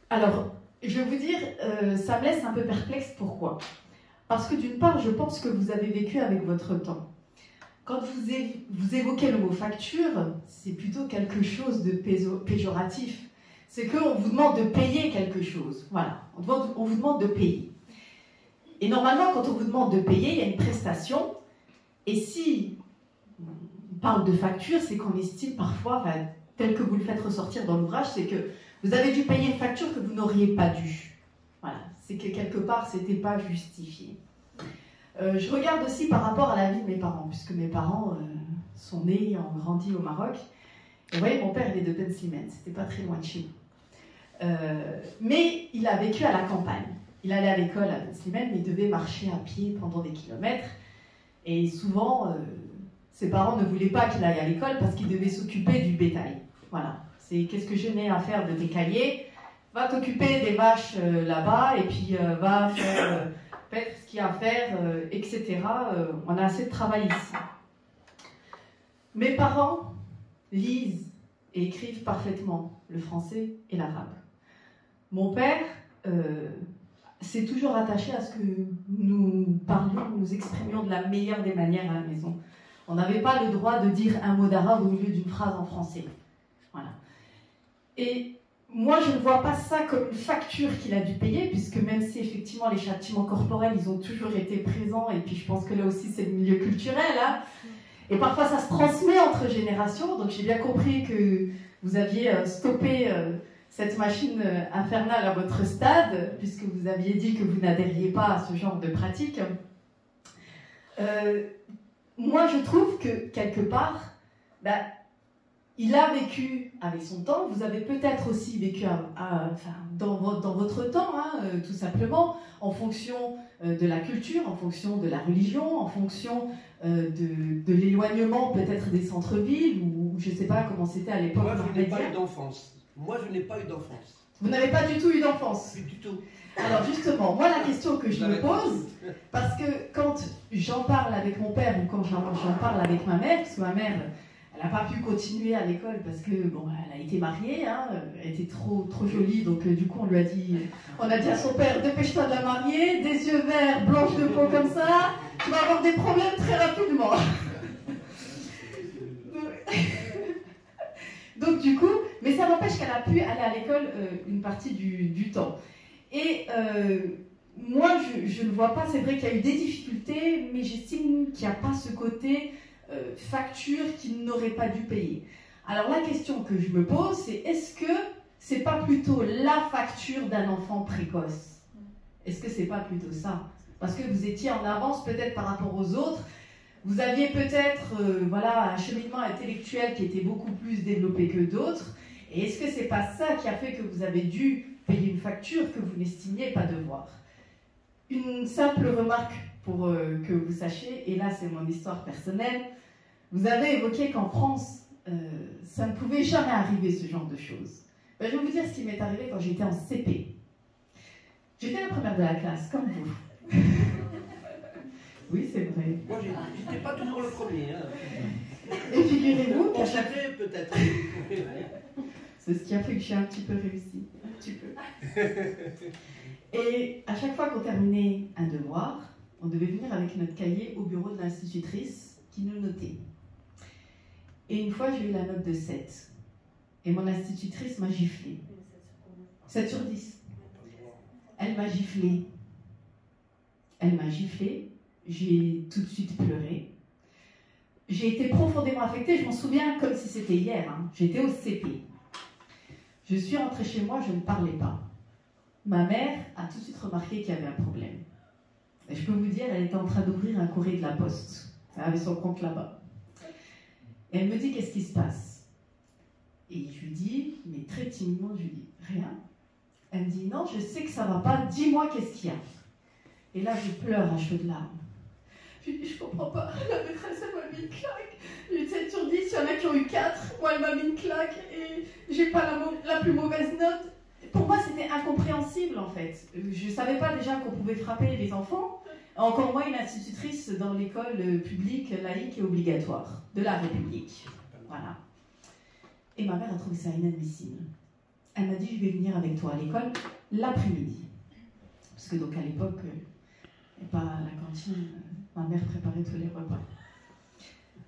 Alors, je vais vous dire, ça me laisse un peu perplexe. Pourquoi ? Parce que d'une part, je pense que vous avez vécu avec votre temps. Quand vous évoquez le mot facture, c'est plutôt quelque chose de péjoratif. C'est qu'on vous demande de payer quelque chose. Voilà, on vous demande de payer. Et normalement, quand on vous demande de payer, il y a une prestation. Et si on parle de facture, c'est qu'on estime parfois, tel que vous le faites ressortir dans l'ouvrage, c'est que vous avez dû payer une facture que vous n'auriez pas dû. Voilà, c'est que quelque part, ce n'était pas justifié. Je regarde aussi par rapport à la vie de mes parents, puisque mes parents sont nés et ont grandi au Maroc. Et vous voyez, mon père, il est de Ben Slimane, c'était pas très loin de chez nous. Mais il a vécu à la campagne. Il allait à l'école à Ben Slimane, mais il devait marcher à pied pendant des kilomètres. Et souvent, ses parents ne voulaient pas qu'il aille à l'école parce qu'il devait s'occuper du bétail. Voilà. C'est qu'est-ce que je n'ai à faire de bécailler, va t'occuper des vaches là-bas et puis va faire peut-être ce qu'il y a à faire, etc. On a assez de travail ici. Mes parents lisent et écrivent parfaitement le français et l'arabe. Mon père s'est toujours attaché à ce que nous parlions, nous exprimions de la meilleure des manières à la maison. On n'avait pas le droit de dire un mot d'arabe au milieu d'une phrase en français. Voilà. Et moi, je ne vois pas ça comme une facture qu'il a dû payer, puisque même si effectivement les châtiments corporels, ils ont toujours été présents, et puis je pense que là aussi c'est le milieu culturel, hein, et parfois ça se transmet entre générations, donc j'ai bien compris que vous aviez stoppé cette machine infernale à votre stade, puisque vous aviez dit que vous n'adhériez pas à ce genre de pratique. Moi, je trouve que quelque part, il a vécu avec son temps, vous avez peut-être aussi vécu dans votre temps, hein, tout simplement, en fonction de la culture, en fonction de la religion, en fonction de l'éloignement peut-être des centres-villes, ou je ne sais pas comment c'était à l'époque. Moi, je n'ai pas eu d'enfance. Moi, je n'ai pas eu d'enfance. Vous n'avez pas du tout eu d'enfance? Plus du tout. Alors justement, moi la question que je me pose, parce que quand j'en parle avec mon père ou quand j'en parle avec ma mère, parce que ma mère, elle n'a pas pu continuer à l'école parce que bon, elle a été mariée, hein, elle était trop jolie, donc du coup on a dit à son père, dépêche-toi de la marier, des yeux verts, blanche de peau comme ça, tu vas avoir des problèmes très rapidement. Donc du coup, mais ça n'empêche qu'elle a pu aller à l'école une partie du temps. Et moi, je ne vois pas, c'est vrai qu'il y a eu des difficultés, mais j'estime qu'il n'y a pas ce côté facture qu'il n'aurait pas dû payer. Alors la question que je me pose, c'est est-ce que c'est pas plutôt la facture d'un enfant précoce? Est-ce que c'est pas plutôt ça? Parce que vous étiez en avance peut-être par rapport aux autres, vous aviez peut-être voilà, un cheminement intellectuel qui était beaucoup plus développé que d'autres, et est-ce que c'est pas ça qui a fait que vous avez dû payer une facture que vous n'estimiez pas devoir? Une simple remarque pour que vous sachiez, et là c'est mon histoire personnelle, vous avez évoqué qu'en France, ça ne pouvait jamais arriver ce genre de choses. Ben, je vais vous dire ce qui m'est arrivé quand j'étais en CP. J'étais la première de la classe, comme vous. Oui, c'est vrai. Moi, j'étais pas toujours le premier. Hein. Et figurez-vous qu'à chaque fois, peut-être. C'est ce qui a fait que j'ai un petit peu réussi. Un petit peu. Et à chaque fois qu'on terminait un devoir, on devait venir avec notre cahier au bureau de l'institutrice qui nous notait. Et une fois, j'ai eu la note de 7. Et mon institutrice m'a giflé. 7 sur 10. Elle m'a giflé. Elle m'a giflé. J'ai tout de suite pleuré. J'ai été profondément affectée. Je m'en souviens comme si c'était hier. Hein. J'étais au CP. Je suis rentrée chez moi, je ne parlais pas. Ma mère a tout de suite remarqué qu'il y avait un problème. Et je peux vous dire, elle était en train d'ouvrir un courrier de la poste. Elle avait son compte là-bas. Et elle me dit, qu'est-ce qui se passe? Et je lui dis, mais très timidement, je lui dis, rien. Elle me dit, non, je sais que ça ne va pas, dis-moi qu'est-ce qu'il y a. Et là, je pleure à cheveux de larmes. Je lui dis, je comprends pas, la maîtresse, elle m'a mis une claque. J'ai eu 7 sur 10, il y en a qui ont eu 4. Moi, elle m'a mis une claque et j'ai pas la plus mauvaise note. Pour moi, c'était incompréhensible, en fait. Je ne savais pas déjà qu'on pouvait frapper les enfants. Encore moins une institutrice dans l'école publique, laïque et obligatoire de la République. Voilà. Et ma mère a trouvé ça inadmissible. Elle m'a dit, je vais venir avec toi à l'école l'après-midi. Parce que donc à l'époque, pas à la cantine, ma mère préparait tous les repas.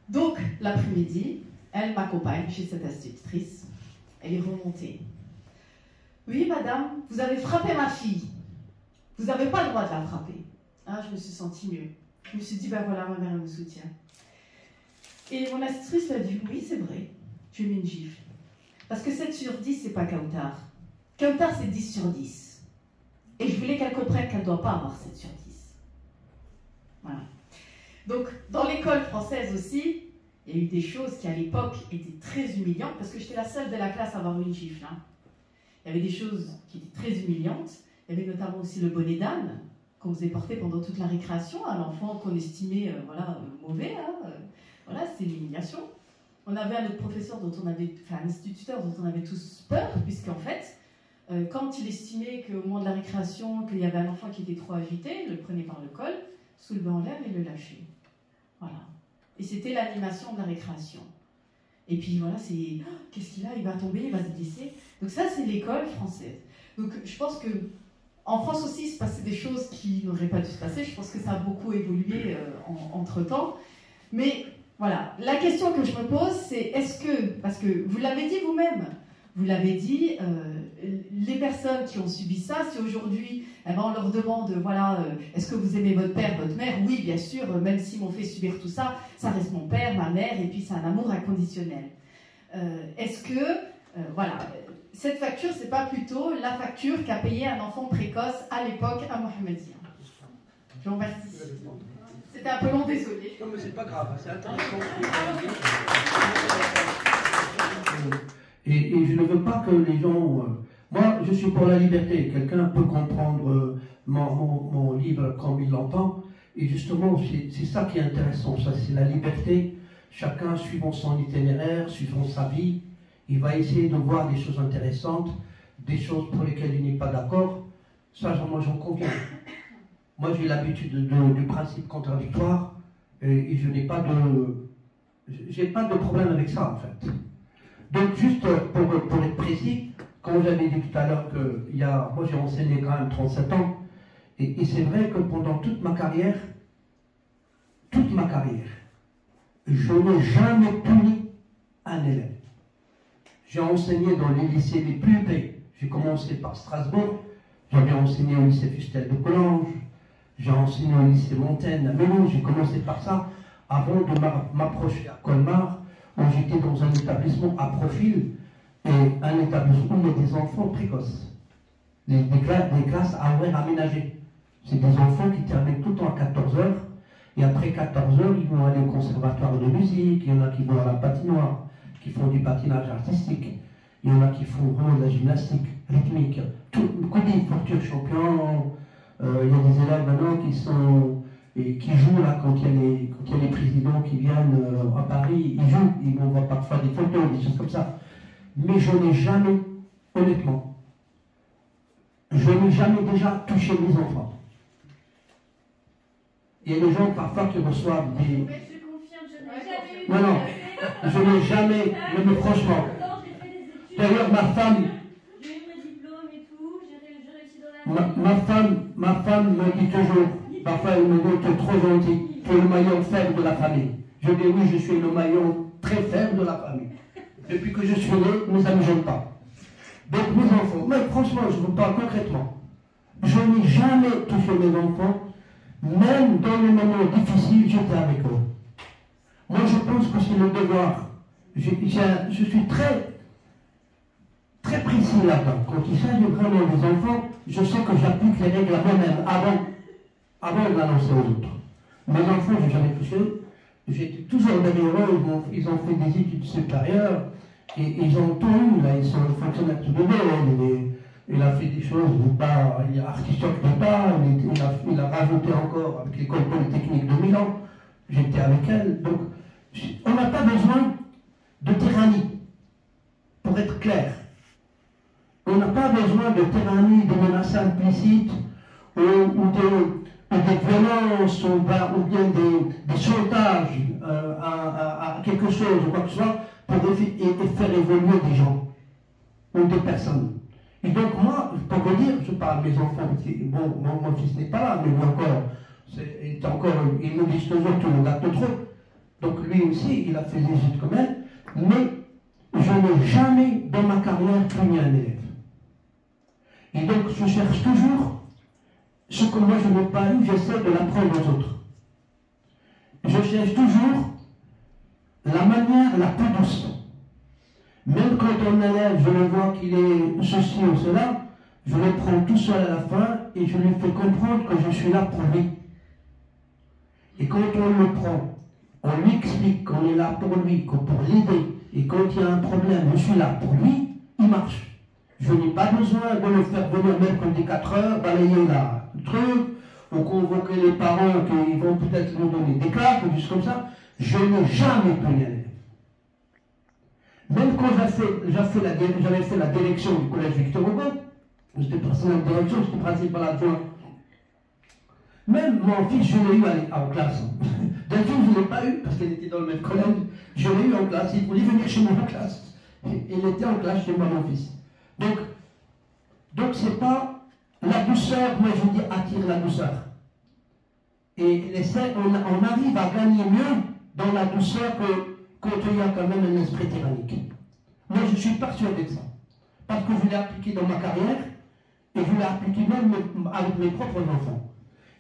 Donc l'après-midi, elle m'accompagne chez cette institutrice. Elle est remontée. Oui, madame, vous avez frappé ma fille. Vous n'avez pas le droit de la frapper. Ah, je me suis sentie mieux. Je me suis dit, ben voilà, ma mère me soutient. Et mon institutrice lui a dit, oui, c'est vrai, je lui ai mis une gifle. Parce que 7 sur 10, c'est pas Kautar. Kautar, c'est 10 sur 10. Et je voulais qu'elle comprenne qu'elle ne doit pas avoir 7 sur 10. Voilà. Donc, dans l'école française aussi, il y a eu des choses qui, à l'époque, étaient très humiliantes, parce que j'étais la seule de la classe à avoir eu une gifle. Hein. Il y avait des choses qui étaient très humiliantes. Il y avait notamment aussi le bonnet d'âne, qu'on faisait porter pendant toute la récréation à l'enfant qu'on estimait voilà, mauvais. Hein. Voilà, c'était l'humiliation. On avait un autre professeur dont on avait, enfin un instituteur dont on avait tous peur, puisqu'en fait, quand il estimait qu'au moment de la récréation, qu'il y avait un enfant qui était trop agité, il le prenait par le col, soulevait en l'air et le lâchait. Voilà. Et c'était l'animation de la récréation. Et puis voilà, c'est qu'est-ce qu'il a? Il va tomber, il va se blesser. Donc ça, c'est l'école française. Donc je pense que en France aussi, il se passait des choses qui n'auraient pas dû se passer. Je pense que ça a beaucoup évolué entre-temps. Mais voilà, la question que je me pose, c'est est-ce que, parce que vous l'avez dit vous-même, vous l'avez dit, les personnes qui ont subi ça, si aujourd'hui, eh ben, on leur demande, voilà, est-ce que vous aimez votre père, votre mère? Oui, bien sûr, même s'ils m'ont fait subir tout ça, ça reste mon père, ma mère, et puis c'est un amour inconditionnel. Est-ce que, voilà, cette facture, c'est pas plutôt la facture qu'a payé un enfant précoce à l'époque à Mohammedia? Je vous remercie. C'était un peu long, désolé. Non, mais c'est pas grave, c'est intéressant. Et je ne veux pas que les gens... moi, je suis pour la liberté. Quelqu'un peut comprendre mon livre comme il l'entend. Et justement, c'est ça qui est intéressant. Ça, c'est la liberté. Chacun, suivant son itinéraire, suivant sa vie, il va essayer de voir des choses intéressantes, des choses pour lesquelles il n'est pas d'accord. Ça, moi, j'en conviens. Moi, j'ai l'habitude du principe contradictoire et je n'ai pas de problème avec ça, en fait. Donc, juste pour être précis, quand j'avais dit tout à l'heure que moi, j'ai enseigné quand même 37 ans, et c'est vrai que pendant toute ma carrière, je n'ai jamais puni un élève. J'ai enseigné dans les lycées les plus huppés. J'ai commencé par Strasbourg, j'avais enseigné au lycée Fustel de Collonges, j'ai enseigné au lycée Montaigne à Melun, j'ai commencé par ça, avant de m'approcher à Colmar, où j'étais dans un établissement à profil, et un établissement où il y a des enfants précoces, des classes à horaires aménagés. C'est des enfants qui terminent tout le temps à 14h, et après 14h, ils vont aller au conservatoire de musique, il y en a qui vont à la patinoire, qui font du patinage artistique, il y en a qui font vraiment de la gymnastique rythmique, que des futurs champions. Il y a des élèves maintenant qui jouent là quand il y a les présidents qui viennent à Paris, ils jouent, on voit parfois des photos, des choses comme ça. Mais je n'ai jamais, honnêtement, je n'ai jamais déjà touché mes enfants. Il y a des gens parfois qui reçoivent des... Je confirme, je n'ai jamais eu. Non, je n'ai jamais, mais franchement. D'ailleurs, ma femme... J'ai eu mes diplômes et tout, j'ai réussi dans la vie. Ma femme me dit toujours, parfois elle me dit, tu es trop gentil, tu es le maillon faible de la famille. Je dis oui, je suis le maillon très faible de la famille. Depuis que je suis né, nous ne gêne pas. Donc mes enfants, mais franchement, je vous parle concrètement. Je n'ai jamais touché mes enfants, même dans les moments difficiles, j'étais avec eux. Moi, je pense que c'est le devoir. Je suis très précis là-dedans. Quand il s'agit vraiment des enfants, je sais que j'applique les règles à moi-même avant de l'annoncer aux autres. Mes enfants, je n'ai jamais touché. J'étais toujours derrière eux, ils ont fait des études supérieures, et ils ont tout eu, là, ils sont fonctionnaires tout de même. Il a fait des choses, il est artisan de pas, il a rajouté encore avec l'école polytechnique de Milan. J'étais avec elle. Donc, on n'a pas besoin de tyrannie, pour être clair. On n'a pas besoin de tyrannie, de menaces implicites, ou des violences, ou bien des chantages à quelque chose, ou quoi que ce soit, pour faire évoluer des gens, ou des personnes. Et donc moi, pour vous dire, je parle de mes enfants, bon, mon fils n'est pas là, mais lui encore, il nous dit toujours que le gâteau trop. Donc lui aussi, il a fait des études comme elle, mais je n'ai jamais dans ma carrière puni un élève. Et donc je cherche toujours ce que moi je n'ai pas eu, j'essaie de l'apprendre aux autres. Je cherche toujours la manière la plus douce. Même quand on élève, je le vois qu'il est ceci ou cela, je le prends tout seul à la fin et je lui fais comprendre que je suis là pour lui. Et quand on le prend, on lui explique qu'on est là pour lui, pour l'aider, et quand il y a un problème, je suis là pour lui, il marche. Je n'ai pas besoin de le faire venir même comme des 4 heures, balayer là, le truc, ou convoquer les parents qui vont peut-être nous donner des claques, ou des choses comme ça. Je n'ai jamais puni un élève. Même quand j'avais fait la direction du collège Victor Hugo, j'étais personnel de direction, j'étais principal adjoint. Même mon fils, je l'ai eu en classe. D'un jour, je ne l'ai pas eu parce qu'il était dans le même collège. Je l'ai eu en classe, il voulait venir chez moi en classe. Il était en classe chez moi, mon fils. Donc c'est pas la douceur, moi je dis attire la douceur. Et on arrive à gagner mieux dans la douceur que quand il y a quand même un esprit tyrannique. Moi, je suis persuadé de ça. Parce que je l'ai appliqué dans ma carrière, et je l'ai appliqué même avec mes propres enfants.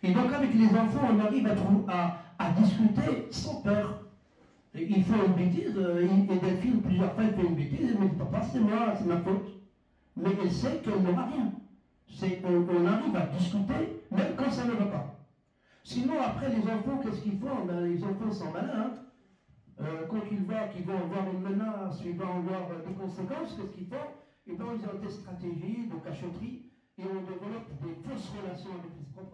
Et donc, avec les enfants, on arrive à discuter sans peur. Et il fait une bêtise, et Delphine, plusieurs fois, elle fait une bêtise, elle me dit, papa, c'est moi, c'est ma faute. Mais elle sait qu'elle n'aura rien. On arrive à discuter, même quand ça ne va pas. Sinon, après, les enfants, qu'est-ce qu'ils font? Les enfants sont malins, hein. Quand ils voient qu'ils vont avoir une menace, ils vont avoir des conséquences, qu'est-ce qu'ils font? Eh bien, ils ont des stratégies de cachotterie et on développe des fausses relations avec les propres